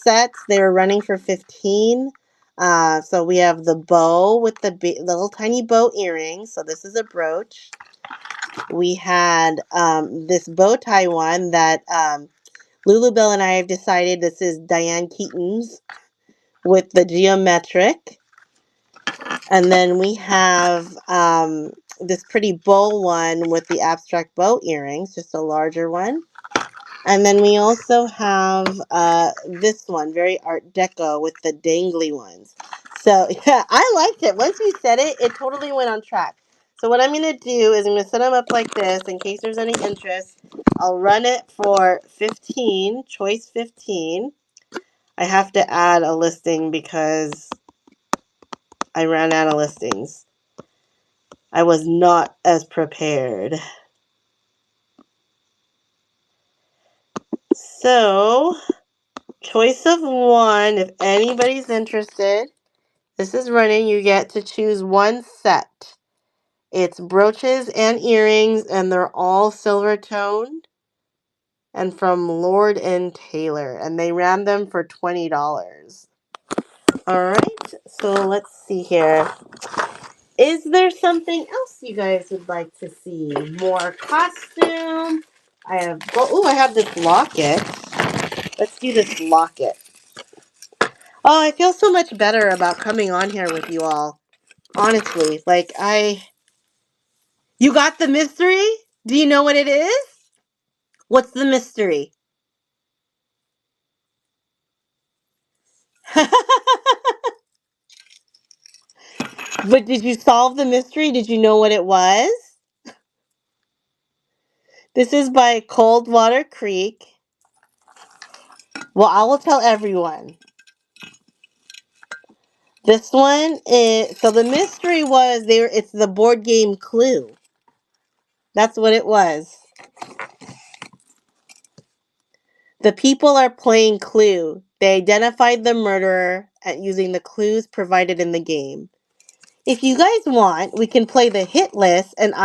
sets. They were running for 15. So we have the bow with the little tiny bow earrings. So this is a brooch. We had this bow tie one that Lulu Bell and I have decided this is Diane Keaton's with the geometric. And then we have this pretty bow one with the abstract bow earrings, just a larger one. And then we also have this one, very Art Deco with the dangly ones. So yeah, I liked it. Once you said it, it totally went on track. So what I'm going to do is I'm going to set them up like this in case there's any interest. I'll run it for 15, choice 15. I have to add a listing because I ran out of listings. I was not as prepared. So, choice of one, if anybody's interested. This is running. You get to choose one set. It's brooches and earrings, and they're all silver toned and from Lord and Taylor. And they ran them for $20. All right, so let's see here. Is there something else you guys would like to see? More costume? I have this locket. Let's do this locket. Oh, I feel so much better about coming on here with you all. Honestly, you got the mystery? Do you know what it is? What's the mystery? But did you solve the mystery? Did you know what it was? This is by Coldwater Creek. Well, I will tell everyone. This one is so the mystery was it's the board game Clue. That's what it was. The people are playing Clue. They identified the murderer using the clues provided in the game. If you guys want, we can play the hit list and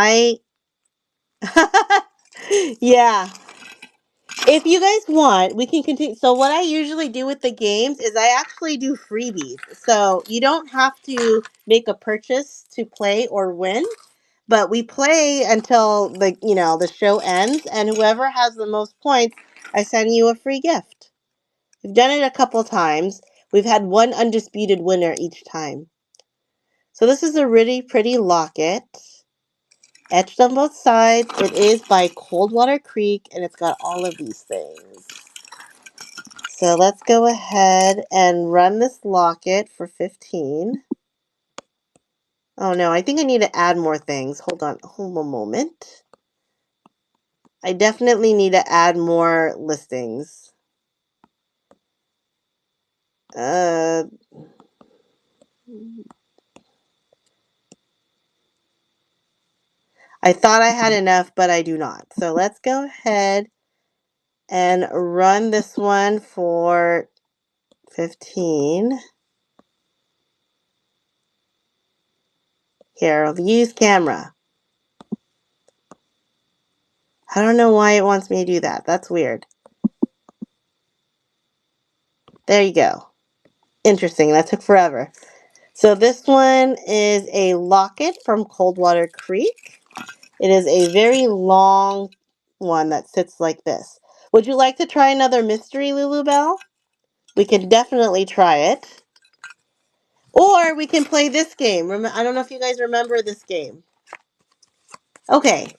yeah. If you guys want, we can continue. So what I usually do with the games is I actually do freebies. So you don't have to make a purchase to play or win, but we play until the show ends, and whoever has the most points, I send you a free gift. We've done it a couple times. We've had one undisputed winner each time. So this is a really pretty locket. Etched on both sides. It is by Coldwater Creek, and it's got all of these things. So let's go ahead and run this locket for 15. Oh no, I think I need to add more things. Hold on a moment. I definitely need to add more listings. I thought I had enough, but I do not. So let's go ahead and run this one for 15. Here, I'll use camera. I don't know why it wants me to do that. That's weird. There you go. Interesting. That took forever. So this one is a locket from Coldwater Creek. It is a very long one that sits like this. Would you like to try another mystery, Lulu Bell? We can definitely try it. Or we can play this game. I don't know if you guys remember this game. Okay.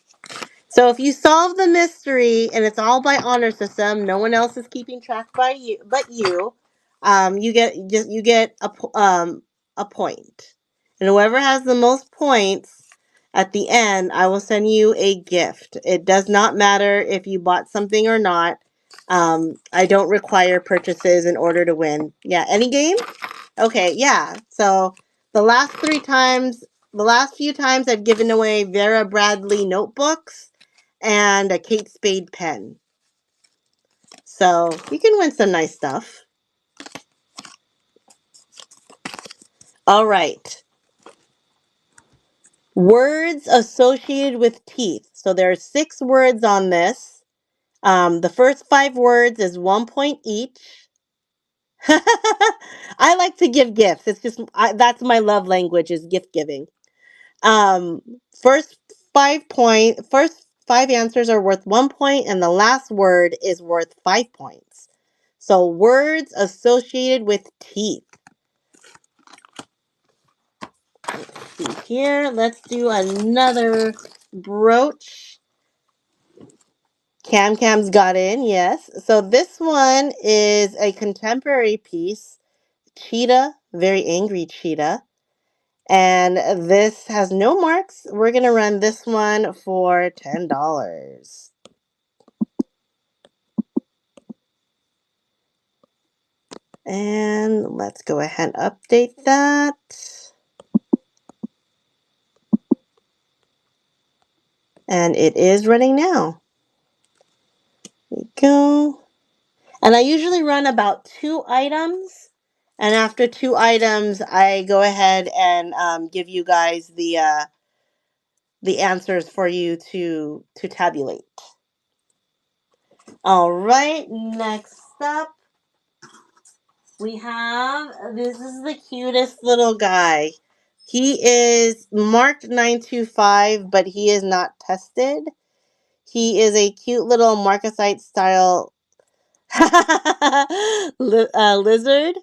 So if you solve the mystery and it's all by honor system, no one else is keeping track by you but you. You get a point, and whoever has the most points at the end, I will send you a gift. It does not matter if you bought something or not. I don't require purchases in order to win. Yeah, any game? Okay, yeah. So the last three times, the last few times I've given away Vera Bradley notebooks and a Kate Spade pen. So you can win some nice stuff. All right. Words associated with teeth. So there are 6 words on this. The first 5 words is 1 point each. I like to give gifts. It's just that's my love language is gift giving. Um, first first 5 answers are worth 1 point, and the last word is worth 5 points. So words associated with teeth. Let's see here. Let's do another brooch. Cam Cam's got in, yes. So this one is a contemporary piece. Cheetah, very angry cheetah. And this has no marks. We're going to run this one for $10. And let's go ahead and update that. And it is running now. There we go. And I usually run about 2 items. And after 2 items, I go ahead and give you guys the answers for you to tabulate. All right, next up we have, this is the cutest little guy. He is marked 925, but he is not tested. He is a cute little Marcasite style lizard.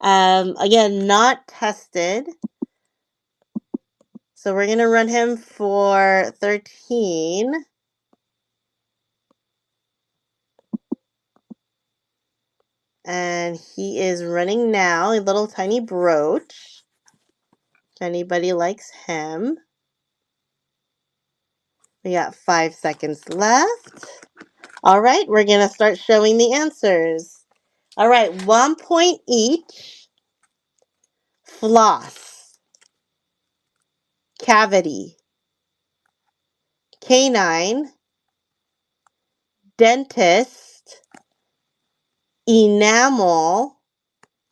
Again, not tested. So we're going to run him for 13. And he is running now, a little tiny brooch. If anybody likes him. We got 5 seconds left. All right, we're going to start showing the answers. All right, 1 point each. Floss. Cavity. Canine. Dentist. Enamel.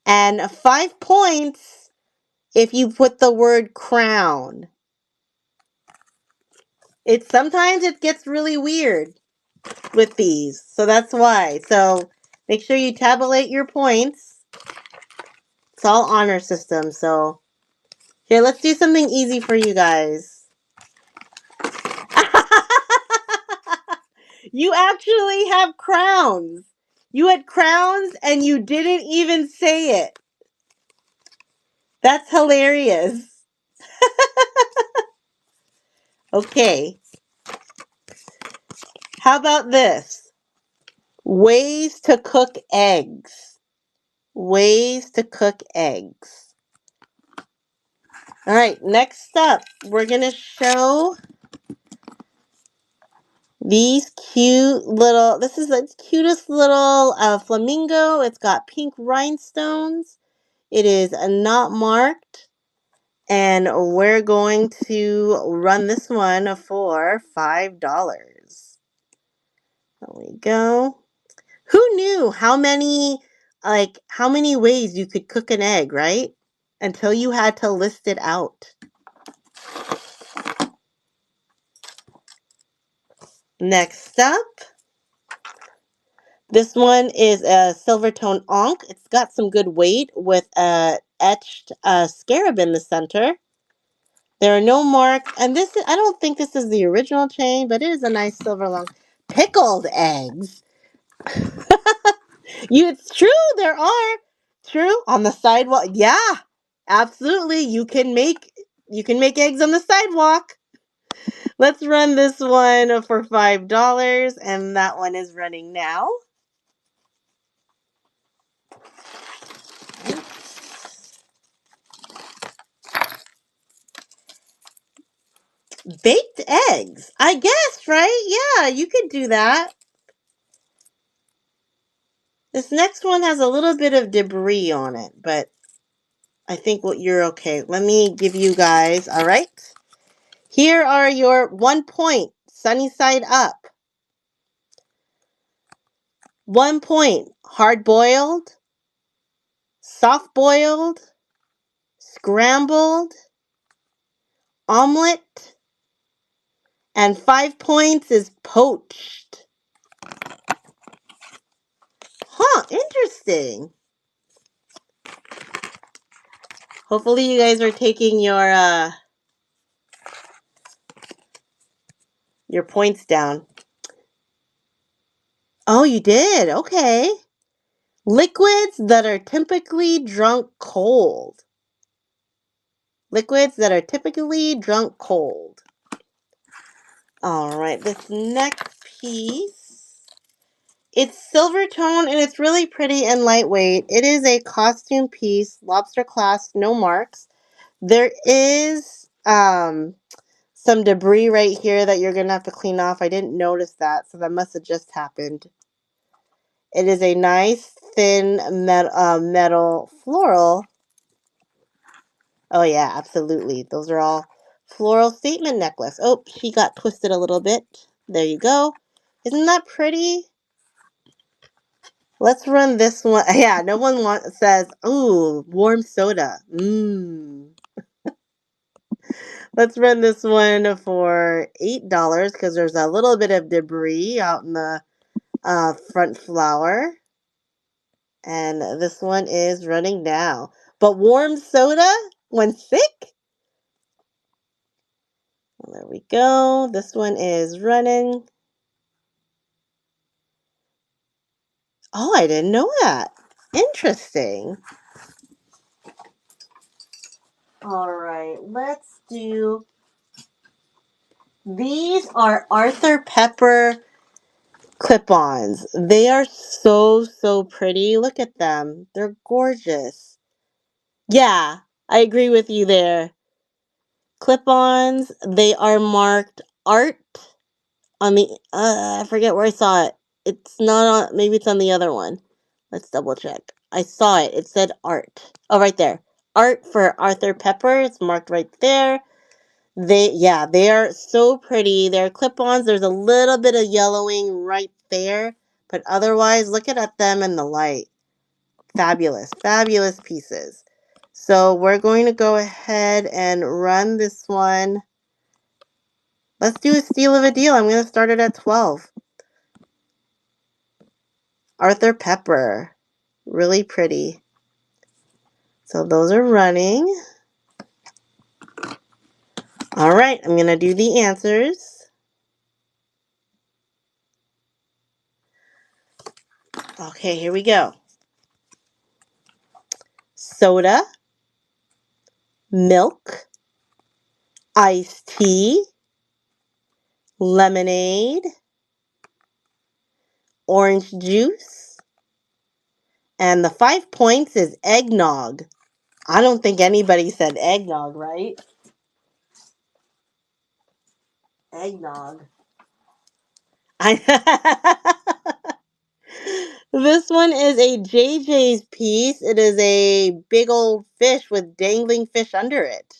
And 5 points if you put the word crown. Sometimes it gets really weird with these, so that's why. So make sure you tabulate your points. It's all honor system. So here, let's do something easy for you guys. You actually have crowns. You had crowns and you didn't even say it. That's hilarious. Okay. How about this? Ways to cook eggs. Ways to cook eggs. All right, next up, we're going to show these cute little, this is the cutest little flamingo. It's got pink rhinestones. It is not marked. And we're going to run this one for $5. There we go. Who knew how many ways you could cook an egg, right? Until you had to list it out. Next up, this one is a Silvertone Ankh. It's got some good weight with a etched scarab in the center. There are no marks, and I don't think this is the original chain, but it is a nice silver long. Pickled eggs. It's true, there are. True, on the sidewalk. Yeah, absolutely. You can make eggs on the sidewalk. Let's run this one for $5, and that one is running now. Baked eggs. I guess, right? Yeah, you could do that. This next one has a little bit of debris on it, but I think you're okay. Let me give you guys, all right? Here are your 1 point, sunny side up. 1 point, hard boiled, soft boiled, scrambled, omelet, and 5 points is poached. Huh, interesting. Hopefully you guys are taking your points down. Oh, you did? Okay. Liquids that are typically drunk cold. Liquids that are typically drunk cold. All right, this next piece, it's silver tone and it's really pretty and lightweight. It is a costume piece, lobster class, no marks. There is some debris right here that you're going to have to clean off. I didn't notice that, so that must have just happened. It is a nice thin metal floral. Oh yeah, absolutely. Those are all floral statement necklace. Oh, she got twisted a little bit. There you go. Isn't that pretty? Let's run this one. Yeah, no one says, ooh, warm soda. Mmm. Let's run this one for $8 because there's a little bit of debris out in the front flower. And this one is running now. But warm soda when sick? There we go. This one is running. Oh, I didn't know that. Interesting. All right, let's do. These are Arthur Pepper clip-ons. They are so pretty. Look at them. They're gorgeous. Yeah, I agree with you there. Clip-ons, they are marked art on the I forget where I saw it. It's not on, maybe it's on the other one. Let's double check. I saw it. It said art. Oh, right there. Art for Arthur Pepper. It's marked right there. They are so pretty. They're clip-ons. There's a little bit of yellowing right there, but otherwise, look at them in the light. Fabulous, fabulous pieces. So we're going to go ahead and run this one. Let's do a steal of a deal. I'm going to start it at 12. Arthur Pepper. Really pretty. So those are running. All right, I'm going to do the answers. Okay, here we go. Soda, milk, iced tea, lemonade, orange juice, and the 5 points is eggnog. I don't think anybody said eggnog, right? Eggnog. This one is a JJ's piece. It is a big old fish with dangling fish under it.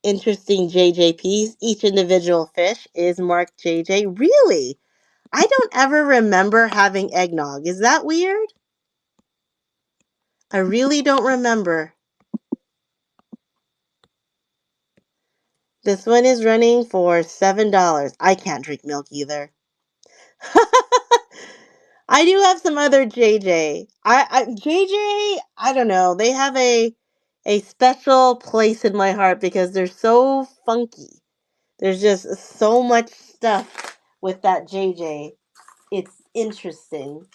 Interesting JJ piece. Each individual fish is marked JJ. Really? I don't ever remember having eggnog. Is that weird? I really don't remember. This one is running for $7. I can't drink milk either. I do have some other JJ. JJ, I don't know. They have a special place in my heart because they're so funky. There's just so much stuff with that JJ. It's interesting.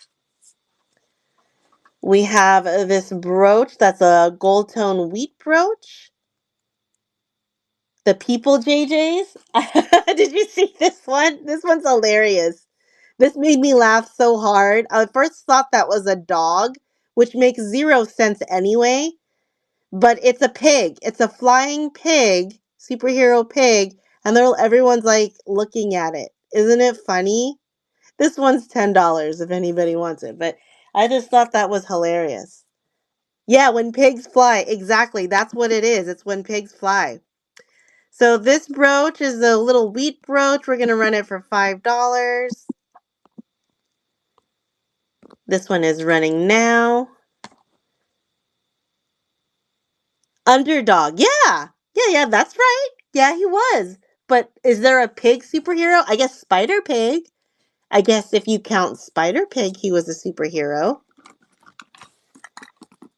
We have this brooch that's a gold tone wheat brooch. The People JJs. Did you see this one? This one's hilarious. This made me laugh so hard. I first thought that was a dog, which makes zero sense anyway. But it's a pig. It's a flying pig, superhero pig, and everyone's like looking at it. Isn't it funny? This one's $10 if anybody wants it. But I just thought that was hilarious. Yeah, when pigs fly. Exactly. That's what it is. It's when pigs fly. So this brooch is a little wheat brooch. We're going to run it for $5. This one is running now. Underdog. Yeah. Yeah, that's right. Yeah, he was. But is there a pig superhero? I guess Spider Pig. I guess if you count Spider Pig, he was a superhero.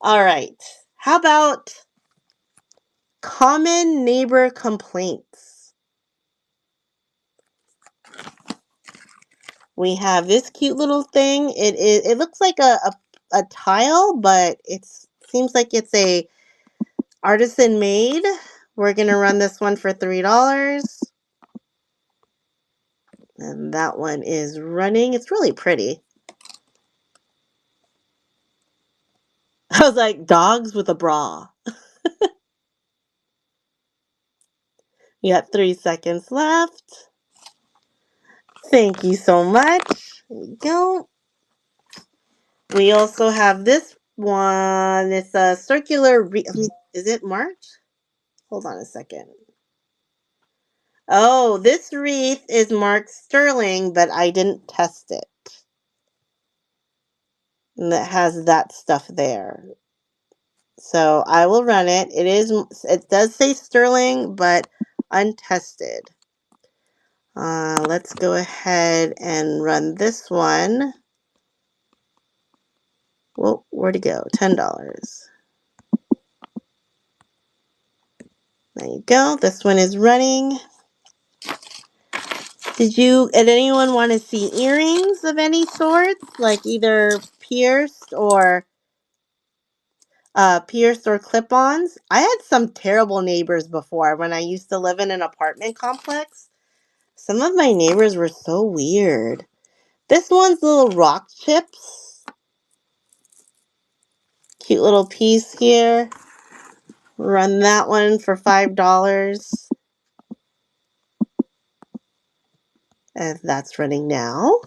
All right. How about common neighbor complaints? We have this cute little thing. It looks like a tile, but it seems like it's a artisan made. We're gonna run this one for $3. And that one is running. It's really pretty. I was like, dogs with a bra. You got 3 seconds left. Thank you so much. There we go. We also have this one. It's a circular. Is it March? Hold on a second. Oh, this wreath is marked Sterling, but I didn't test it. And it has that stuff there. So I will run it. It does say Sterling, but untested. Let's go ahead and run this one. Well, where'd it go? $10. There you go. This one is running. Did anyone want to see earrings of any sorts? Like either pierced or clip-ons? I had some terrible neighbors before when I used to live in an apartment complex. Some of my neighbors were so weird. This one's little rock chips. Cute little piece here. Run that one for $5. And that's running now.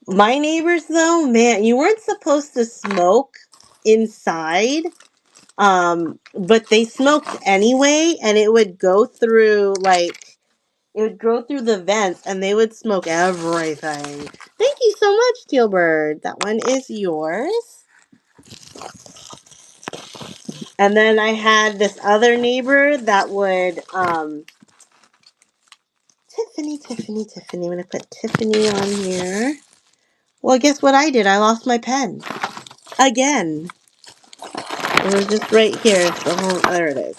My neighbors, though, man, you weren't supposed to smoke inside. But they smoked anyway, and it would go through the vents, and they would smoke everything. Thank you so much, Tealbird. That one is yours. And then I had this other neighbor that would, Tiffany. I'm going to put Tiffany on here. Well, guess what I did? I lost my pen. Again. It was just right here. There it is.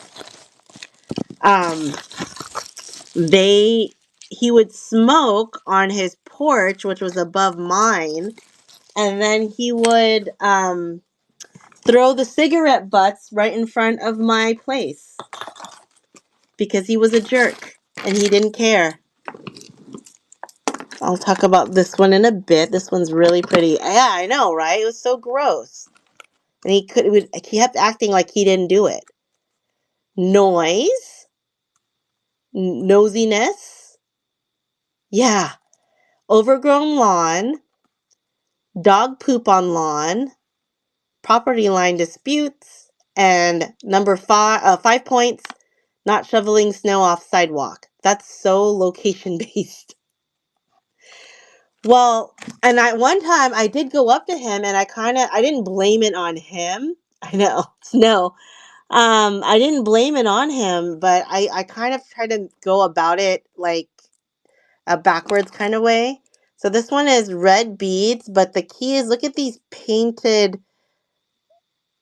He would smoke on his porch, which was above mine, and then he would, throw the cigarette butts right in front of my place. Because he was a jerk, and he didn't care. I'll talk about this one in a bit. This one's really pretty. Yeah, I know, right? It was so gross. And he kept acting like he didn't do it. Noise. Nosiness. Yeah. Overgrown lawn. Dog poop on lawn. Property line disputes. And number 5 points, not shoveling snow off sidewalk. That's so location based. Well, and one time I did go up to him, and I didn't blame it on him. I know. No. I didn't blame it on him, but I kind of tried to go about it like a backwards kind of way. So this one is red beads, but the key is, look at these painted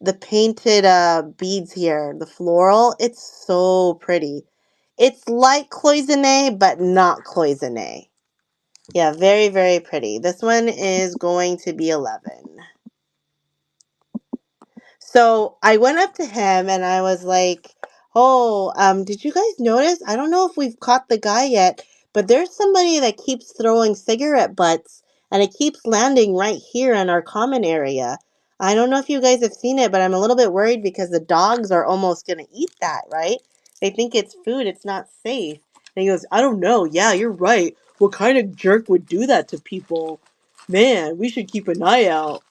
beads here, the floral. It's so pretty. It's like cloisonne, but not cloisonne. Yeah, very, very pretty. This one is going to be 11. So I went up to him and I was like, Oh, did you guys notice? I don't know if we've caught the guy yet, but there's somebody that keeps throwing cigarette butts and it keeps landing right here in our common area. I don't know if you guys have seen it, but I'm a little bit worried because the dogs are almost gonna eat that, right? They think it's food, it's not safe. And he goes, I don't know. Yeah, you're right. What kind of jerk would do that to people? Man, we should keep an eye out.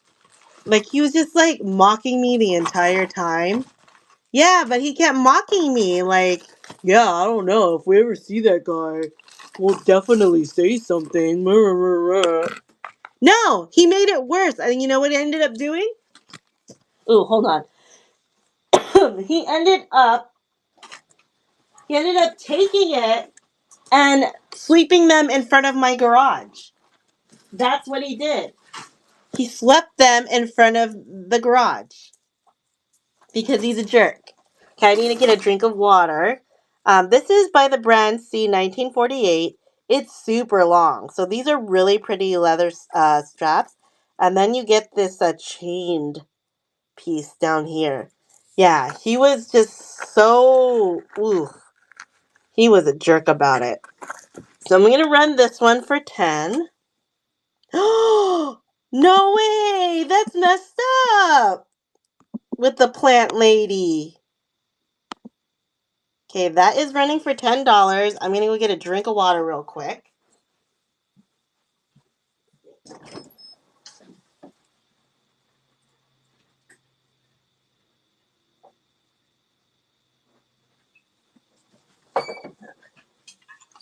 Like he was just like mocking me the entire time. Yeah, but he kept mocking me. Like, yeah, I don't know. If we ever see that guy, we'll definitely say something. No, he made it worse. And you know what he ended up doing? Ooh, hold on. he ended up he ended up taking it and sweeping them in front of my garage. That's what he did. He swept them in front of the garage because he's a jerk. Okay, I need to get a drink of water. This is by the brand C1948. It's super long. So these are really pretty leather straps. And then you get this chained piece down here. Yeah, he was just so... Ooh, he was a jerk about it. So I'm going to run this one for 10. Oh, no way! That's messed up! With the plant lady. Okay, that is running for $10. I'm going to go get a drink of water real quick.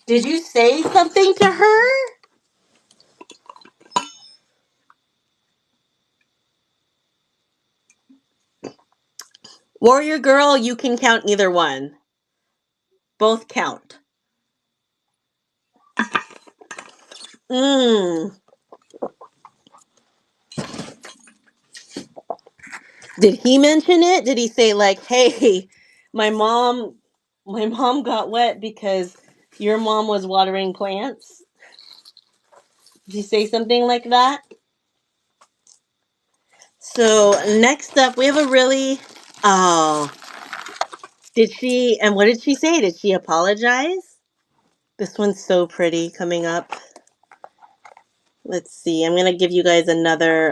Did you say something to her? Warrior girl, you can count either one. Both count. Mmm. Did he mention it? Did he say like, "Hey, my mom got wet because your mom was watering plants"? Did he say something like that? So, next up, we have a really oh, did she and what did she say? Did she apologize? This one's so pretty coming up. Let's see. I'm going to give you guys another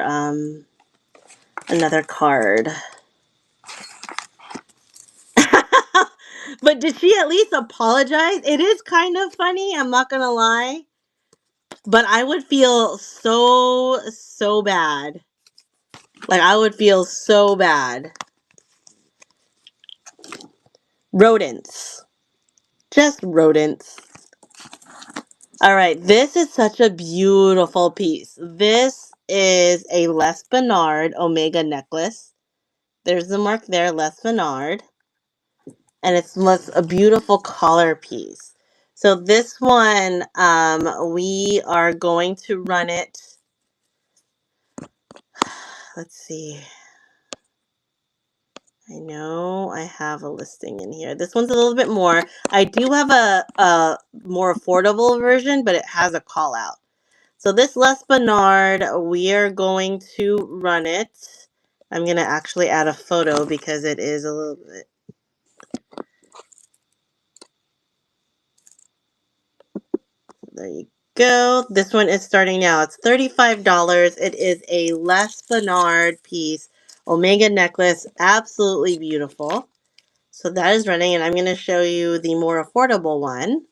card. But did she at least apologize? It is kind of funny, I'm not gonna lie. But I would feel so bad. Like, I would feel so bad. Rodents. Just rodents. Alright, this is such a beautiful piece. This is a Les Bernard Omega necklace. There's the mark there, Les Bernard. And it's a beautiful collar piece. So this one, we are going to run it. Let's see. I know I have a listing in here. This one's a little bit more. I do have a more affordable version, but it has a call out. So this Les Bernard, we are going to run it. I'm going to actually add a photo because it is a little bit. There you go. This one is starting now. It's $35. It is a Les Bernard piece. Omega necklace. Absolutely beautiful. So that is running, and I'm going to show you the more affordable one.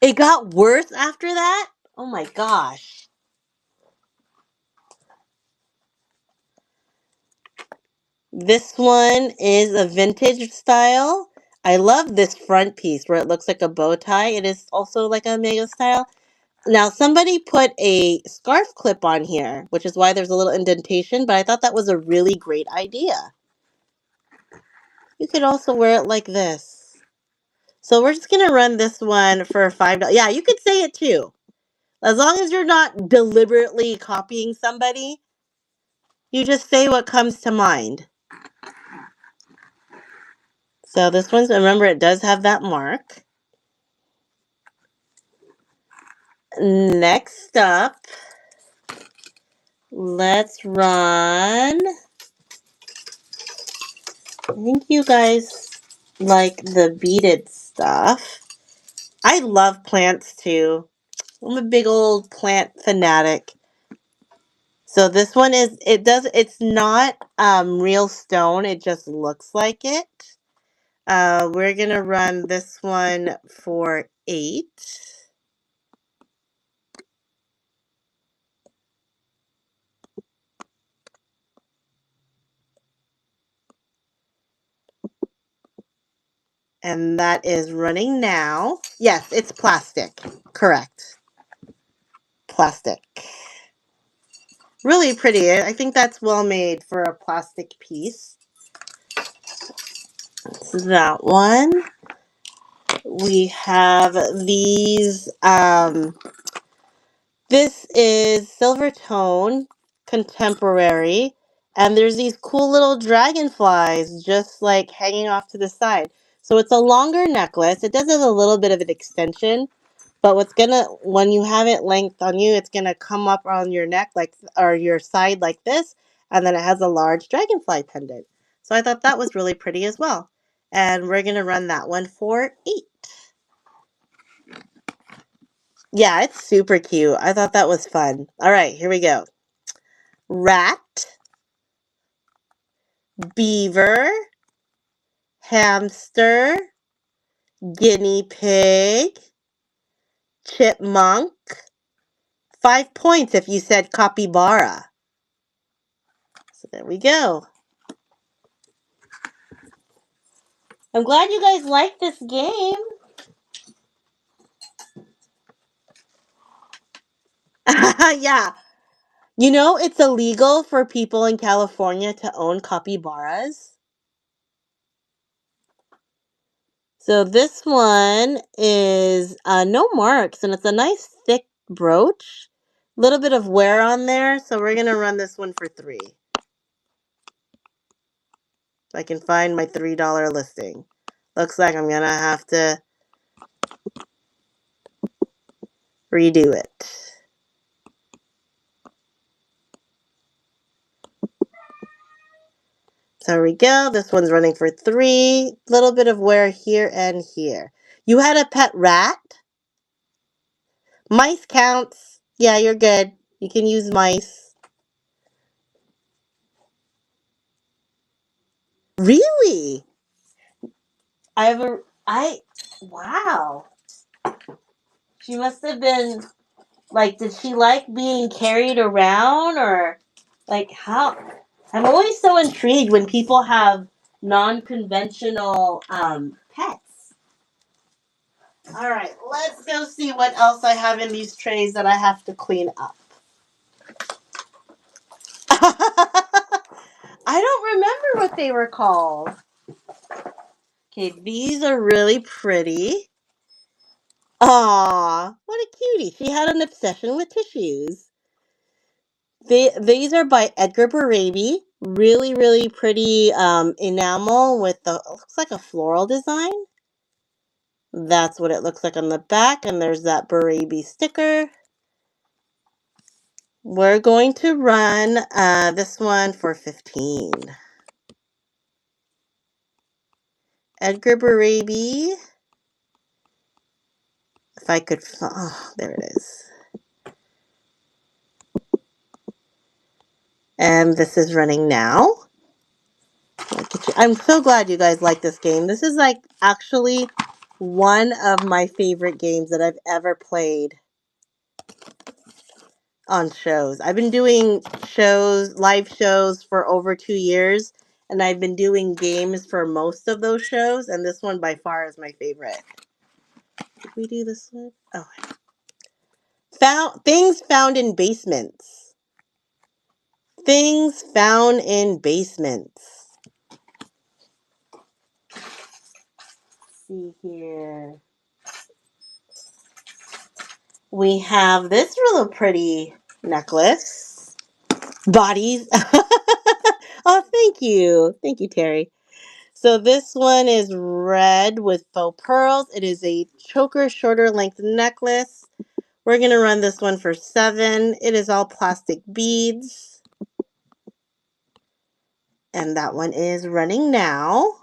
It got worse after that? Oh my gosh. This one is a vintage style. I love this front piece where it looks like a bow tie. It is also like a Omega style. Now, somebody put a scarf clip on here, which is why there's a little indentation, but I thought that was a really great idea. You could also wear it like this. So we're just going to run this one for $5. Yeah, you could say it too. As long as you're not deliberately copying somebody, you just say what comes to mind. So this one's, remember, it does have that mark. Next up, let's run I think you guys like the beaded stuff. I love plants too. I'm a big old plant fanatic. So this one is, it's not real stone, it just looks like it. We're gonna run this one for 8. And that is running now. Yes, it's plastic. Correct. Plastic. Really pretty. I think that's well made for a plastic piece. So that one. We have these. This is Silvertone Contemporary. And there's these cool little dragonflies just like hanging off to the side. So it's a longer necklace. It does have a little bit of an extension. But when you have it length on you, it's gonna come up on your neck or your side like this, and then it has a large dragonfly pendant. So I thought that was really pretty as well. And we're gonna run that one for 8. Yeah, it's super cute. I thought that was fun. All right, here we go. Rat, beaver, hamster, guinea pig, chipmunk. 5 points if you said capybara. So there we go. I'm glad you guys like this game. Yeah. You know, it's illegal for people in California to own capybaras. So this one is no marks, and it's a nice thick brooch. A little bit of wear on there, so we're going to run this one for 3. If I can find my $3 listing. Looks like I'm going to have to redo it. So here we go. This one's running for 3. Little bit of wear here and here. You had a pet rat? Mice counts. Yeah, you're good. You can use mice. Really? Wow. She must have been, like, did she like being carried around or, like, how? I'm always so intrigued when people have non-conventional pets. All right, let's go see what else I have in these trays that I have to clean up. I don't remember what they were called. Okay, these are really pretty. Aw, what a cutie. She had an obsession with tissues. These are by Edgar Barabi. Really, really pretty enamel with looks like a floral design. That's what it looks like on the back, and there's that Barabi sticker. We're going to run this one for 15. Edgar Barabi. If I could, oh, there it is. And this is running now. I'm so glad you guys like this game. This is like actually one of my favorite games that I've ever played on shows. I've been doing live shows for over 2 years, and I've been doing games for most of those shows, and this one by far is my favorite. Did we do this one? Oh. Things found in basements. Things found in basements. Let's see here. We have this really pretty necklace. Bodies. Oh, thank you. Thank you, Terry. So this one is red with faux pearls. It is a choker shorter length necklace. We're going to run this one for 7. It is all plastic beads. And that one is running now.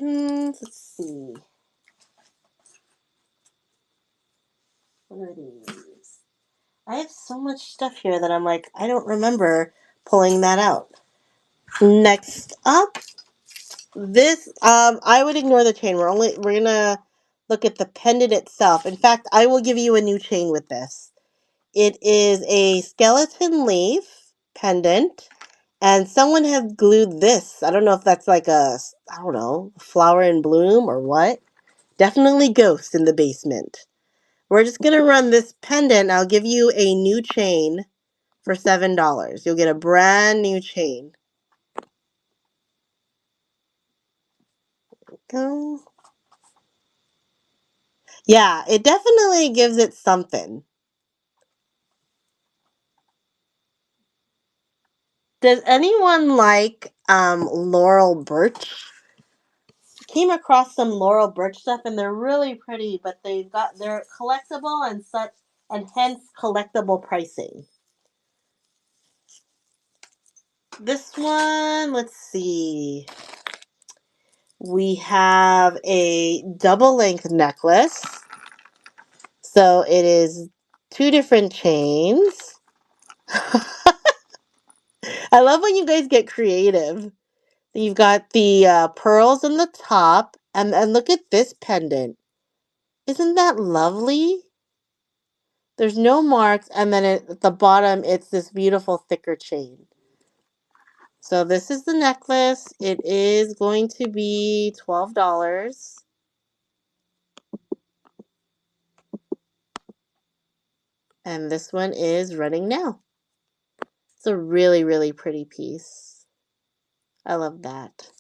Let's see. What are these? I have so much stuff here that I'm like, I don't remember pulling that out. Next up, this I would ignore the chain. We're gonna look at the pendant itself. In fact, I will give you a new chain with this. It is a skeleton leaf pendant, and someone has glued this. I don't know if that's like I don't know, flower in bloom or what. Definitely ghost in the basement. We're just gonna run this pendant. I'll give you a new chain for $7. You'll get a brand new chain. Go. Yeah, it definitely gives it something. Does anyone like Laurel Birch? Came across some Laurel Birch stuff and they're really pretty, but they're collectible and such, and hence collectible pricing. This one, let's see. We have a double length necklace. So it is two different chains. I love when you guys get creative. You've got the pearls on the top, and look at this pendant. Isn't that lovely? There's no marks, and then at the bottom, it's this beautiful thicker chain. So this is the necklace. It is going to be $12. And this one is running now. It's a really, really pretty piece. I love that.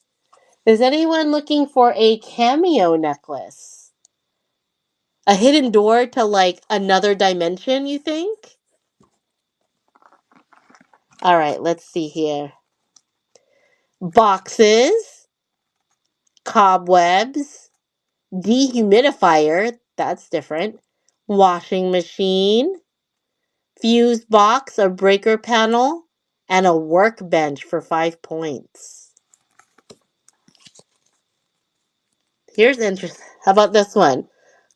Is anyone looking for a cameo necklace? A hidden door to like another dimension, you think? All right, let's see here. Boxes, cobwebs, dehumidifier, that's different. Washing machine, fuse box, a breaker panel, and a workbench for 5 points. Here's interesting. How about this one?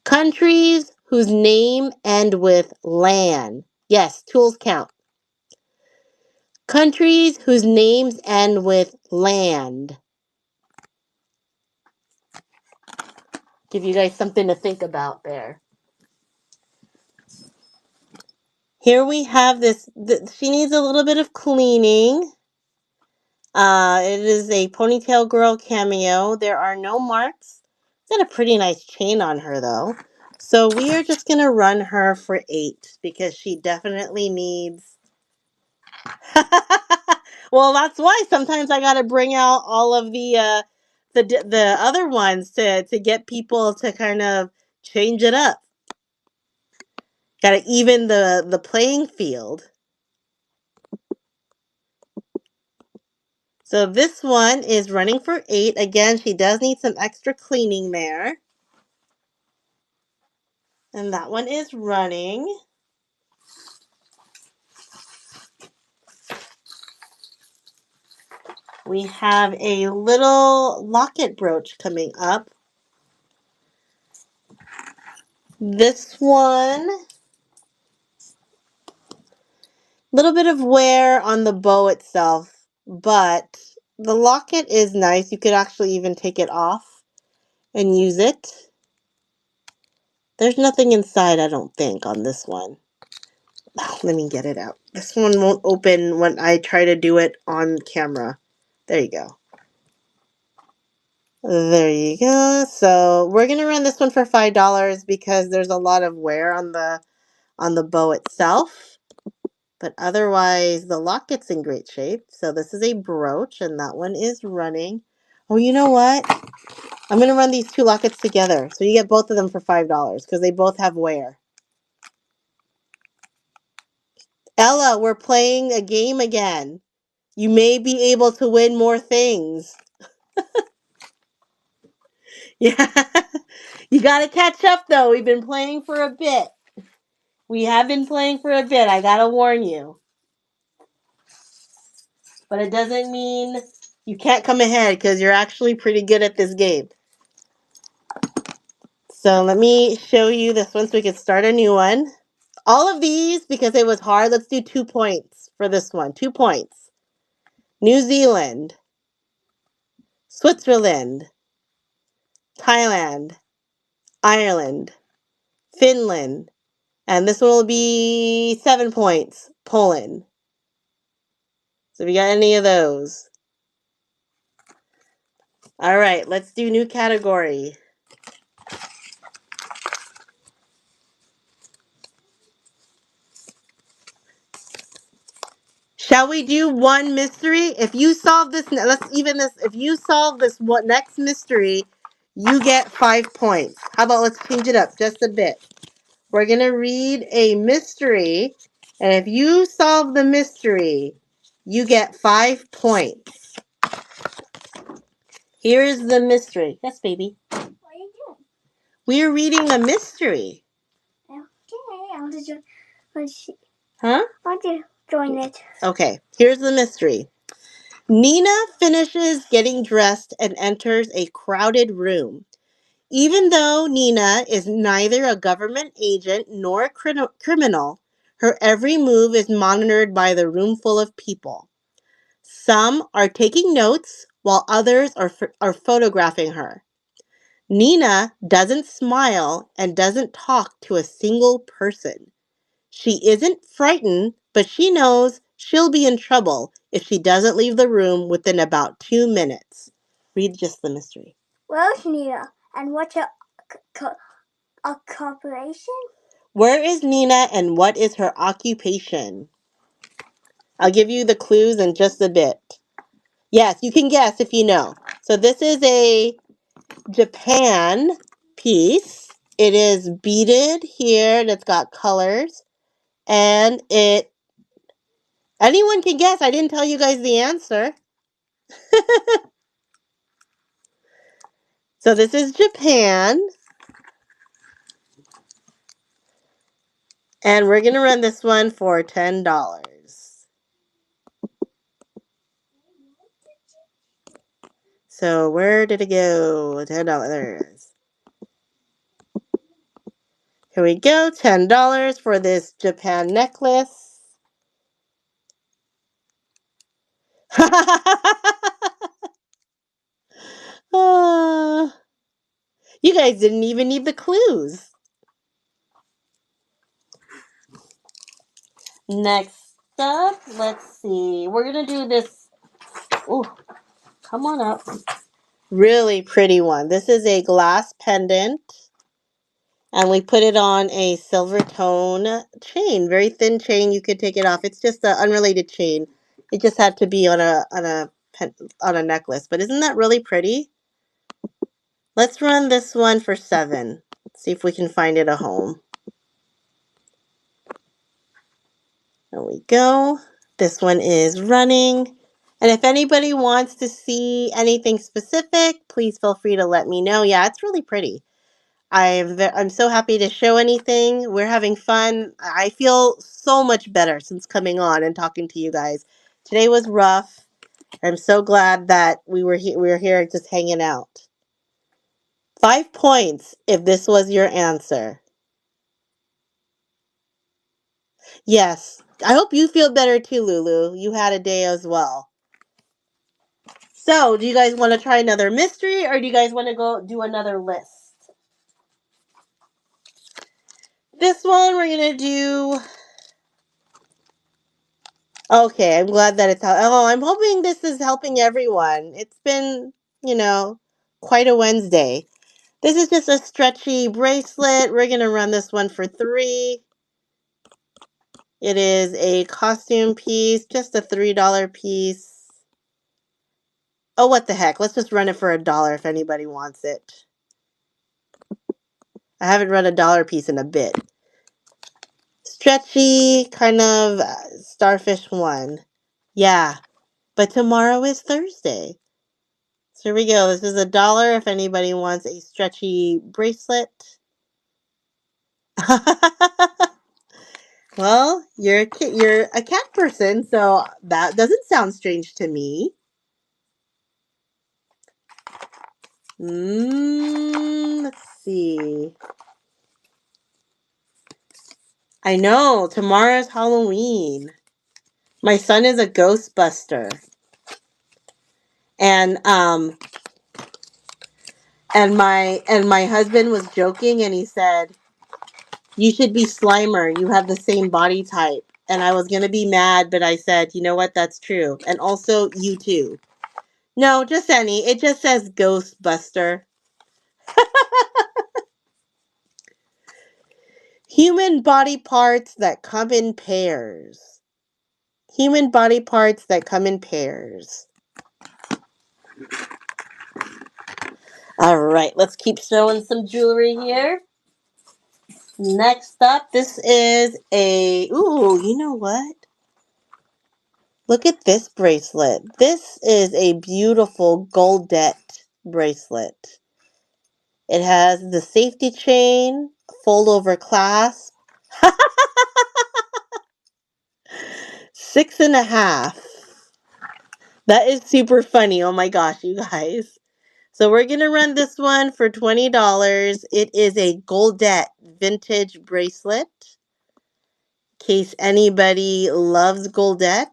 Countries whose name end with land. Yes, tools count. Countries whose names end with land. Give you guys something to think about there. Here we have this. She needs a little bit of cleaning. It is a ponytail girl cameo. There are no marks. Got a pretty nice chain on her though. So we are just gonna run her for 8 because she definitely needs. Well, that's why sometimes I gotta bring out all of the other ones to get people to kind of change it up. Gotta even the playing field. So this one is running for 8. Again, she does need some extra cleaning there. And that one is running. We have a little locket brooch coming up. This one, little bit of wear on the bow itself, but the locket is nice. You could actually even take it off and use it. There's nothing inside, I don't think, on this one. Oh, let me get it out. This one won't open when I try to do it on camera. There you go. There you go. So we're gonna run this one for $5 because there's a lot of wear on the bow itself. But otherwise, the locket's in great shape. So this is a brooch, and that one is running. Oh, you know what? I'm gonna run these two lockets together, so you get both of them for $5 because they both have wear. Ella, we're playing a game again. You may be able to win more things. Yeah. You got to catch up, though. We've been playing for a bit. We have been playing for a bit. I got to warn you. But it doesn't mean you can't come ahead because you're actually pretty good at this game. So let me show you this one so we can start a new one. All of these, because it was hard, let's do 2 points for this one. 2 points. New Zealand, Switzerland, Thailand, Ireland, Finland, and this one will be 7 points. Poland. So if you got any of those. All right, let's do new category. Shall we do one mystery? If you solve this, let's even this. If you solve this next mystery, you get 5 points. How about let's change it up just a bit? We're going to read a mystery, and if you solve the mystery, you get 5 points. Here is the mystery. Yes, baby. What are you doing? We're reading a mystery. Okay, I want to join. Huh? I want to join it. Okay, here's the mystery. Nina finishes getting dressed and enters a crowded room. Even though Nina is neither a government agent nor a criminal, her every move is monitored by the room full of people. Some are taking notes while others are photographing her. Nina doesn't smile and doesn't talk to a single person. She isn't frightened, but she knows she'll be in trouble if she doesn't leave the room within about 2 minutes. Read just the mystery. Where's Nina? And what's her occupation? Where is Nina and what is her occupation? I'll give you the clues in just a bit. Yes, you can guess if you know. So this is a Japan piece. It is beaded here and it's got colors. And anyone can guess. I didn't tell you guys the answer. So this is Japan. And we're going to run this one for $10. So where did it go? $10. Here we go. $10 for this Japan necklace. You guys didn't even need the clues. Next up, let's see. We're going to do this. Oh, come on up. Really pretty one. This is a glass pendant. And we put it on a silver tone chain. Very thin chain. You could take it off. It's just an unrelated chain. It just had to be on a necklace. But isn't that really pretty? Let's run this one for $7. See if we can find it a home. There we go. This one is running. And if anybody wants to see anything specific, please feel free to let me know. Yeah, it's really pretty. I'm so happy to show anything. We're having fun. I feel so much better since coming on and talking to you guys. Today was rough. I'm so glad that we were here just hanging out. 5 points if this was your answer. Yes. I hope you feel better too, Lulu. You had a day as well. So, do you guys want to try another mystery or do you guys want to go do another list? This one we're going to do... Okay, I'm glad that it's... I'm hoping this is helping everyone. It's been, quite a Wednesday. This is just a stretchy bracelet. We're going to run this one for $3. It is a costume piece, just a $3 piece. Oh, what the heck. Let's just run it for $1 if anybody wants it. I haven't run $1 piece in a bit. Stretchy, kind of starfish one. Yeah, but tomorrow is Thursday. So here we go. This is $1 if anybody wants a stretchy bracelet. Well, you're a cat person, so that doesn't sound strange to me. Let's see. I know, tomorrow's Halloween. My son is a Ghostbuster. And my husband was joking and he said, "You should be Slimer. You have the same body type." And I was going to be mad, but I said, "You know what? That's true. And also you too." No, just any. It just says Ghostbuster. Human body parts that come in pairs. Human body parts that come in pairs. All right, let's keep showing some jewelry here. Next up, this is ooh, you know what? Look at this bracelet. This is a beautiful Goldette bracelet. It has the safety chain, fold over clasp, 6.5. That is super funny. Oh my gosh, you guys. So we're going to run this one for $20. It is a Goldette vintage bracelet. In case anybody loves Goldette.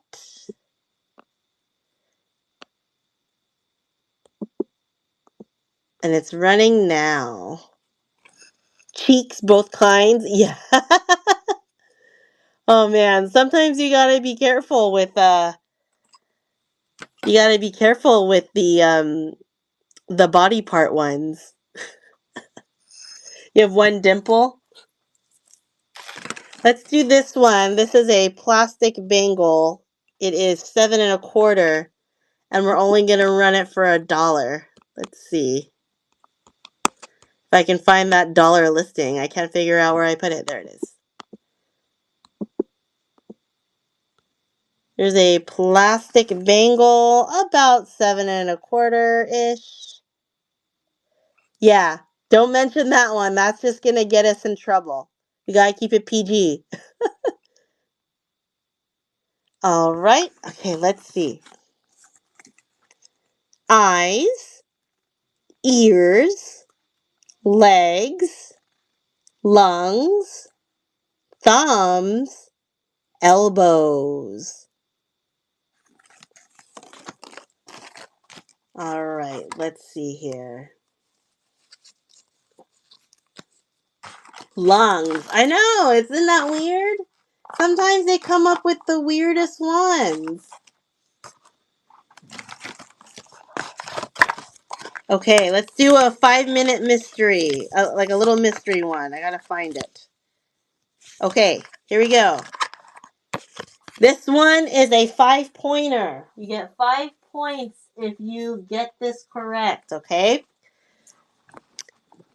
And it's running now. Cheeks, both kinds. Yeah. Oh man, sometimes you gotta be careful with the body part ones. You have one dimple. Let's do this one. This is a plastic bangle. It is 7.25, and we're only gonna run it for $1. Let's see if I can find that dollar listing. I can't figure out where I put it. There it is. There's a plastic bangle, about 7.25-ish. Yeah, don't mention that one. That's just gonna get us in trouble. You gotta keep it PG. All right. Okay, let's see. Eyes, ears, legs, lungs, thumbs, elbows. All right, let's see here. Lungs. I know, isn't that weird? Sometimes they come up with the weirdest ones. Okay, let's do a 5-minute mystery. Like a little mystery one. I gotta find it. Okay, here we go. This one is a 5-pointer. You get 5 points if you get this correct, okay?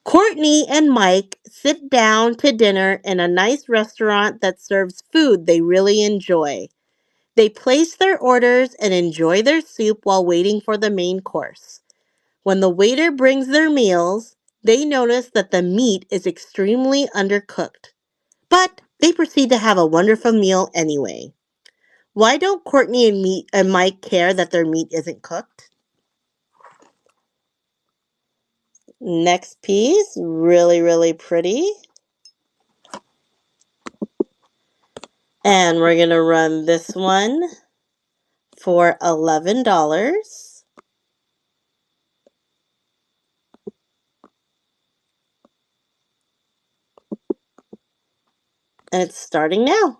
Courtney and Mike sit down to dinner in a nice restaurant that serves food they really enjoy. They place their orders and enjoy their soup while waiting for the main course. When the waiter brings their meals, they notice that the meat is extremely undercooked. But they proceed to have a wonderful meal anyway. Why don't Courtney and Mike care that their meat isn't cooked? Next piece, really, really pretty. And we're going to run this one for $11. And it's starting now.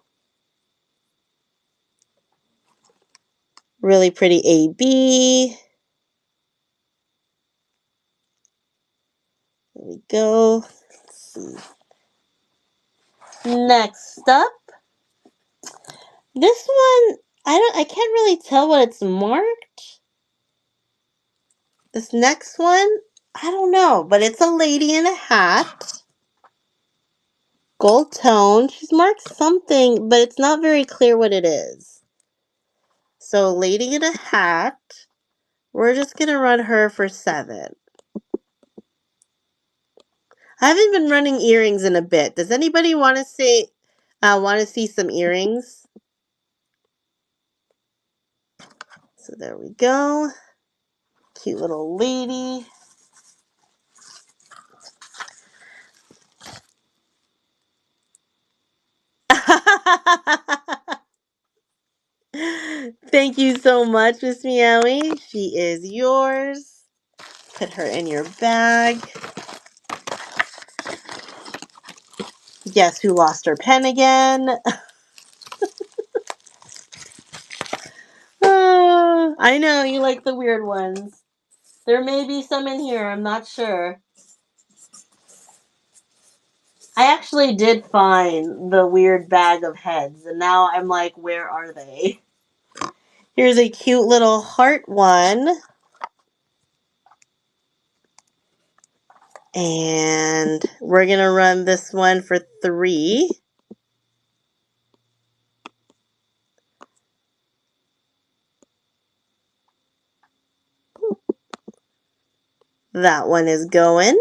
Really pretty AB. There we go. Let's see. Next up, this one, I can't really tell what it's marked. This next one, I don't know, but it's a lady in a hat. Gold tone. She's marked something, but it's not very clear what it is. So, lady in a hat We're just going to run her for 7. I haven't been running earrings in a bit. Does anybody want to see some earrings? So there we go. Cute little lady. Thank you so much, Miss Meowie. She is yours. Put her in your bag. Guess who lost her pen again? I know, you like the weird ones. There may be some in here, I'm not sure. I actually did find the weird bag of heads, and now I'm like, where are they? Here's a cute little heart one. And we're going to run this one for 3. That one is going.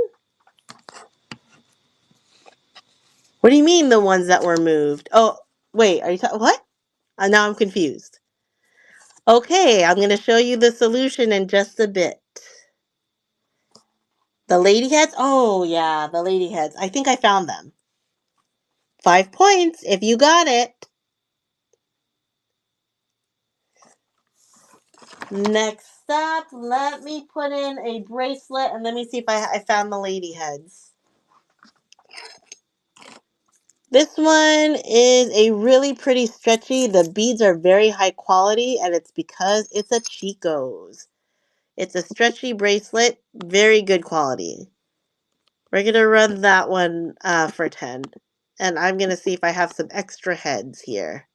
What do you mean the ones that were moved? Oh, wait, are you talking? What? Now I'm confused. Okay, I'm going to show you the solution in just a bit. The lady heads? Oh, yeah, the lady heads. I think I found them. 5 points if you got it. Next up, let me put in a bracelet and let me see if I found the lady heads. This one is a really pretty stretchy. The beads are very high quality, and it's because it's a Chico's. It's a stretchy bracelet, very good quality. We're going to run that one for 10. And I'm going to see if I have some extra heads here.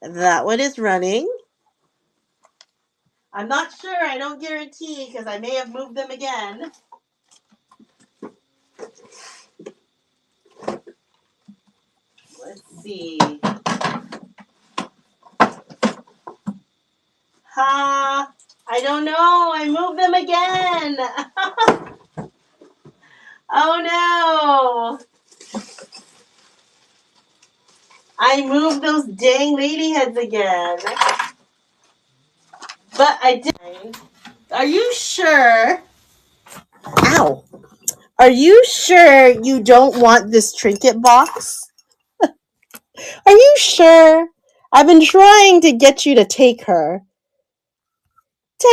That one is running. I'm not sure. I don't guarantee because I may have moved them again. Let's see. I don't know. I moved them again. Oh no. I moved those dang lady heads again. But I did. Are you sure? Ow. Are you sure you don't want this trinket box? Are you sure? I've been trying to get you to take her.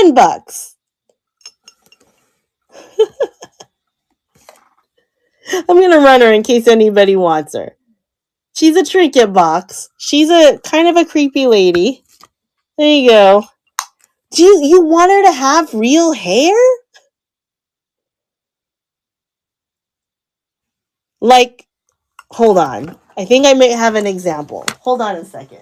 $10. I'm going to run her in case anybody wants her. She's a trinket box. She's a kind of a creepy lady. There you go. Do you want her to have real hair? Like, hold on. I think I may have an example. Hold on a second.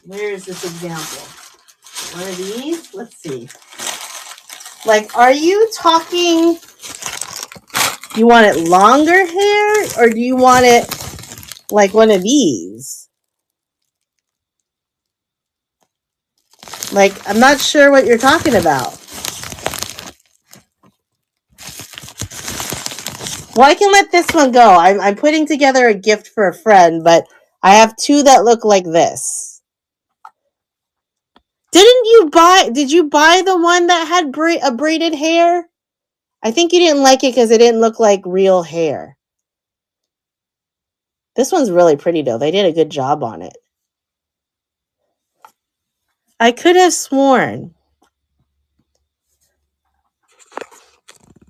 Where is this example? One of these? Let's see. Like, are you talking, you want it longer hair or do you want it like one of these? Like, I'm not sure what you're talking about. Well, I can let this one go. I'm putting together a gift for a friend, but I have 2 that look like this. Did you buy the one that had braided hair? I think you didn't like it because it didn't look like real hair. This one's really pretty though. They did a good job on it. I could have sworn.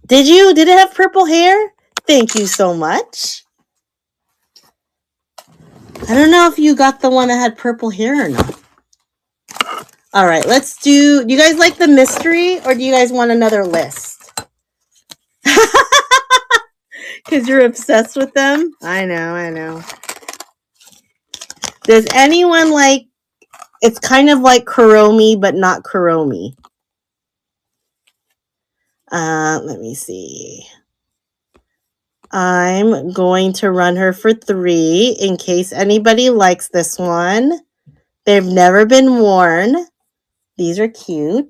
Did you? Did it have purple hair? Thank you so much. I don't know if you got the one that had purple hair or not. All right, let's do you guys like the mystery or do you guys want another list? Because you're obsessed with them? I know. Does anyone like, it's kind of like Kuromi, but not Kuromi. Let me see. I'm going to run her for 3 in case anybody likes this one. They've never been worn. These are cute.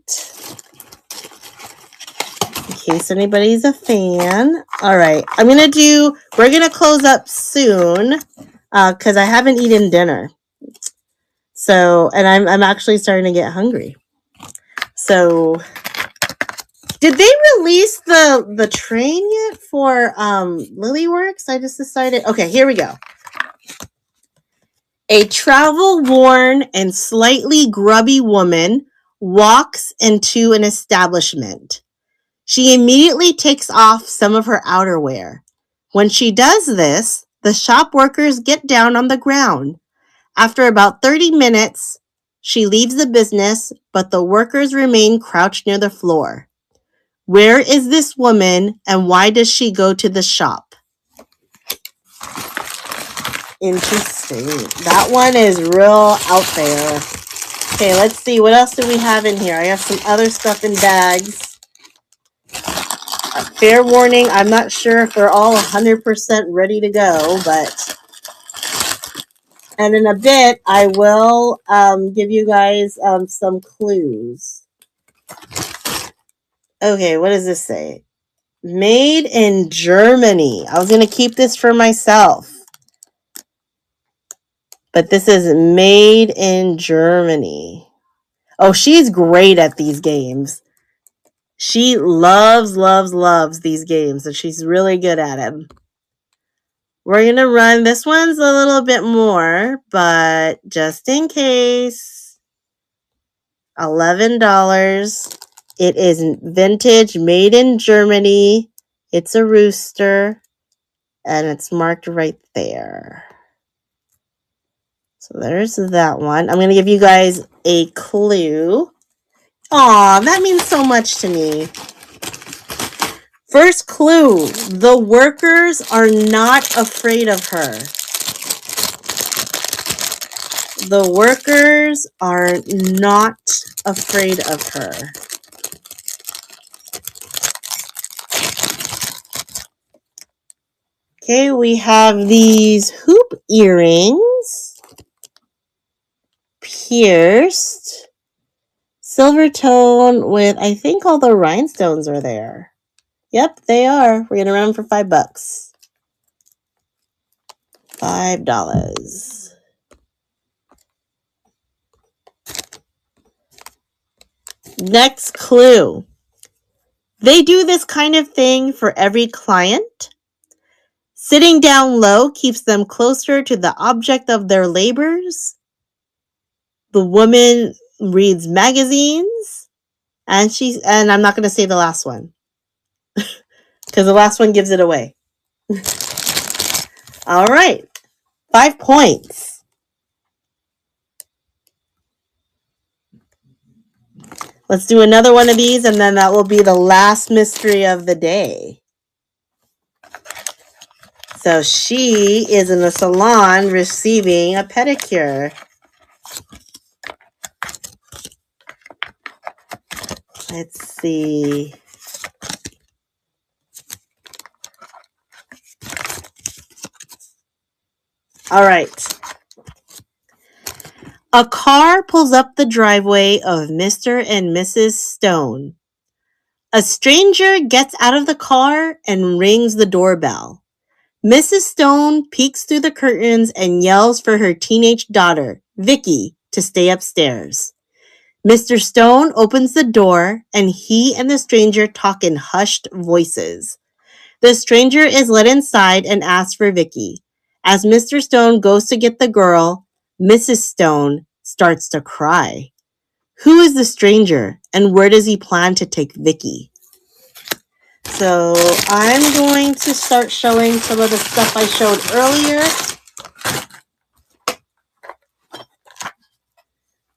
In case anybody's a fan. All right, we're going to close up soon because I haven't eaten dinner. So, and I'm actually starting to get hungry. So, did they release the train yet for Lilyworks? I just decided. Okay, here we go. A travel-worn and slightly grubby woman walks into an establishment. She immediately takes off some of her outerwear. When she does this, the shop workers get down on the ground. After about 30 minutes, she leaves the business, but the workers remain crouched near the floor. Where is this woman, and why does she go to the shop? Interesting. That one is real out there. Okay, let's see. What else do we have in here? I have some other stuff in bags. Fair warning, I'm not sure if they're all 100% ready to go, but... And in a bit, I will give you guys some clues. Okay, what does this say? Made in Germany. I was going to keep this for myself. But this is made in Germany. Oh, she's great at these games. She loves these games, and she's really good at them. We're going to run, this one's a little bit more, but just in case, $11. It is vintage, made in Germany. It's a rooster, and it's marked right there. So there's that one. I'm going to give you guys a clue. Aw, that means so much to me. First clue, the workers are not afraid of her. The workers are not afraid of her. Okay, we have these hoop earrings. Pierced. Silver tone with, I think all the rhinestones are there. Yep, they are. We're going to run them for $5. $5. Next clue. They do this kind of thing for every client. Sitting down low keeps them closer to the object of their labors. The woman reads magazines, and I'm not going to say the last one because the last one gives it away. All right, 5 points. Let's do another one of these, and then that will be the last mystery of the day. So she is in a salon receiving a pedicure. Let's see. All right. A car pulls up the driveway of Mr. and Mrs. Stone. A stranger gets out of the car and rings the doorbell. Mrs. Stone peeks through the curtains and yells for her teenage daughter, Vicky, to stay upstairs. Mr. Stone opens the door, and he and the stranger talk in hushed voices. The stranger is let inside and asks for Vicky. As Mr. Stone goes to get the girl, Mrs. Stone starts to cry. Who is the stranger, and where does he plan to take Vicky? So I'm going to start showing some of the stuff I showed earlier.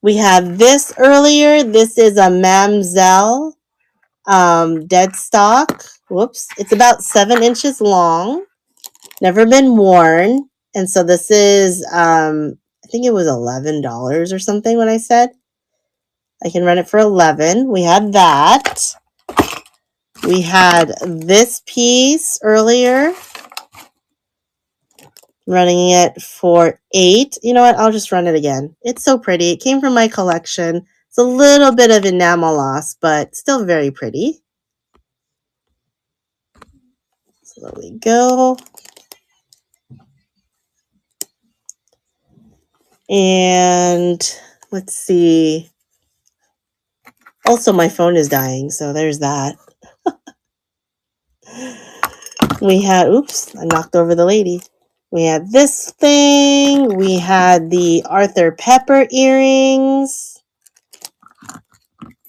We had this earlier. This is a Mamselle dead stock. Whoops. It's about 7 inches long. Never been worn. And so this is, I think it was $11 or something when I said. I can run it for $11. We had that. We had this piece earlier. Running it for 8. You know what? I'll just run it again. It's so pretty. It came from my collection. It's a little bit of enamel loss, but still very pretty. So there we go. And let's see. Also, my phone is dying, so there's that. We had, oops, I knocked over the lady. We had this thing. We had the Arthur Pepper earrings.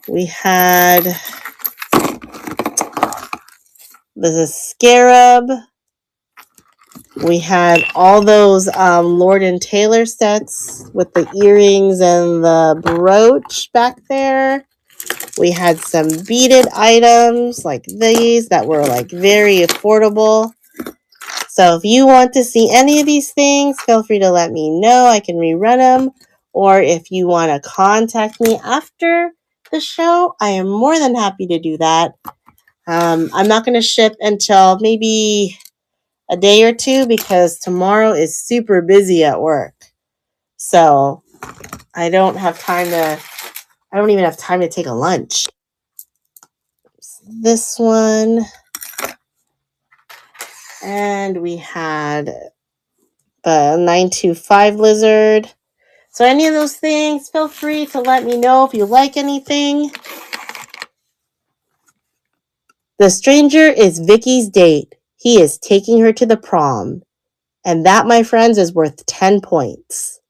We had the scarab. We had all those Lord and Taylor sets with the earrings and the brooch back there. We had some beaded items like these that were like very affordable. So if you want to see any of these things, feel free to let me know. I can rerun them. Or if you want to contact me after the show, I am more than happy to do that. I'm not going to ship until maybe a day or two because tomorrow is super busy at work. So I don't even have time to take a lunch. This one. And we had the 925 lizard. So any of those things, feel free to let me know if you like anything. The stranger is Vicky's date. He is taking her to the prom. And that, my friends, is worth 10 points.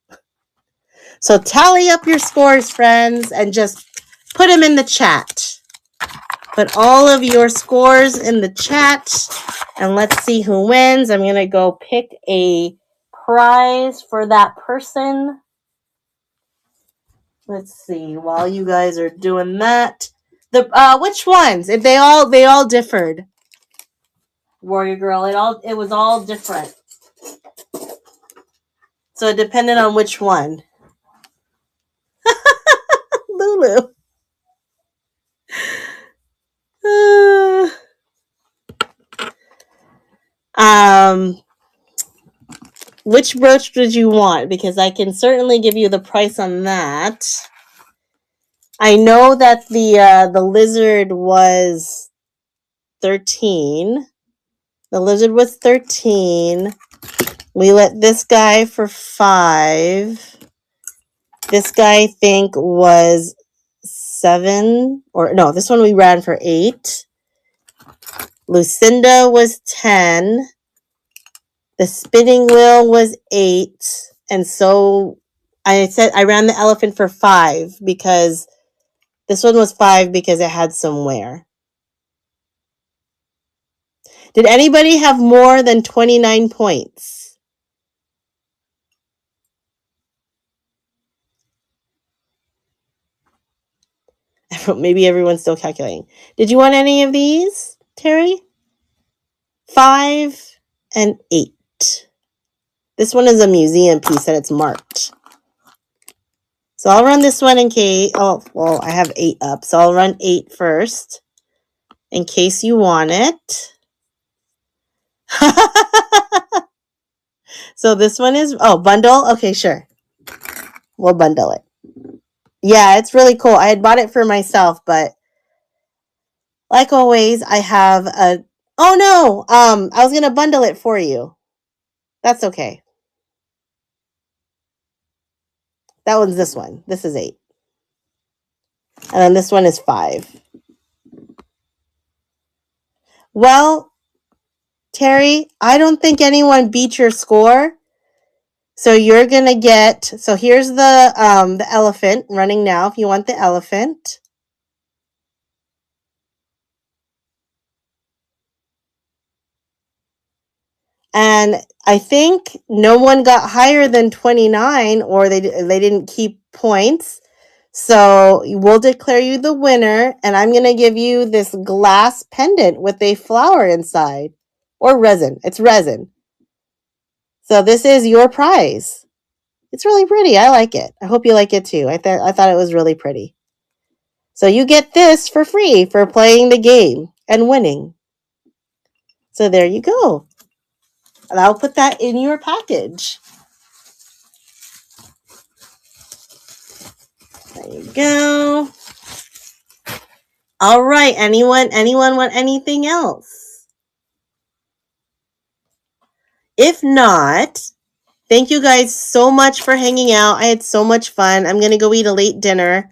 So tally up your scores, friends, and just put them in the chat. Put all of your scores in the chat, and let's see who wins. I'm going to go pick a prize for that person. Let's see. While you guys are doing that, which ones? If they all differed. Warrior Girl, it was all different. So it depended on which one. Lulu. Which brooch did you want? Because I can certainly give you the price on that. I know that the lizard was 13. The lizard was 13. We let this guy for 5. This guy, I think, was 7. Or no, this one we ran for 8. Lucinda was 10. The spinning wheel was 8. And so I said I ran the elephant for 5 because this one was 5 because it had some wear. Did anybody have more than 29 points? Maybe everyone's still calculating. Did you want any of these, Terry? 5 and 8. This one is a museum piece and it's marked. So I'll run this one in case. Oh, well, I have 8 up. So I'll run 8 first in case you want it. So this one is, bundle? Okay, sure. We'll bundle it. Yeah, it's really cool. I had bought it for myself, but like always, I have a, oh no, I was going to bundle it for you. That's okay. That one's this one. This is 8. And then this one is 5. Well, Terry, I don't think anyone beat your score. So you're going to get, so here's the elephant running now if you want the elephant. And I think no one got higher than 29 or they didn't keep points. So we'll declare you the winner and I'm going to give you this glass pendant with a flower inside or resin. It's resin. So this is your prize. It's really pretty. I like it. I hope you like it too. I thought it was really pretty. So you get this for free for playing the game and winning. So there you go. And I'll put that in your package. There you go. All right. Anyone want anything else? If not, thank you guys so much for hanging out. I had so much fun. I'm going to go eat a late dinner.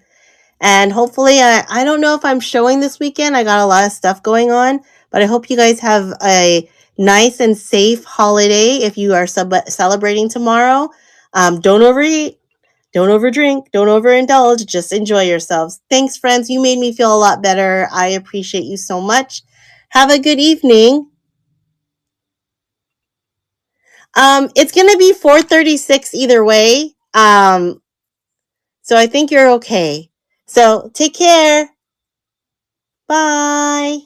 And hopefully, I don't know if I'm showing this weekend. I got a lot of stuff going on. But I hope you guys have a nice and safe holiday if you are celebrating tomorrow. Don't overeat. Don't overdrink. Don't overindulge. Just enjoy yourselves. Thanks, friends. You made me feel a lot better. I appreciate you so much. Have a good evening. It's going to be 4:36 either way. So I think you're okay. So take care. Bye.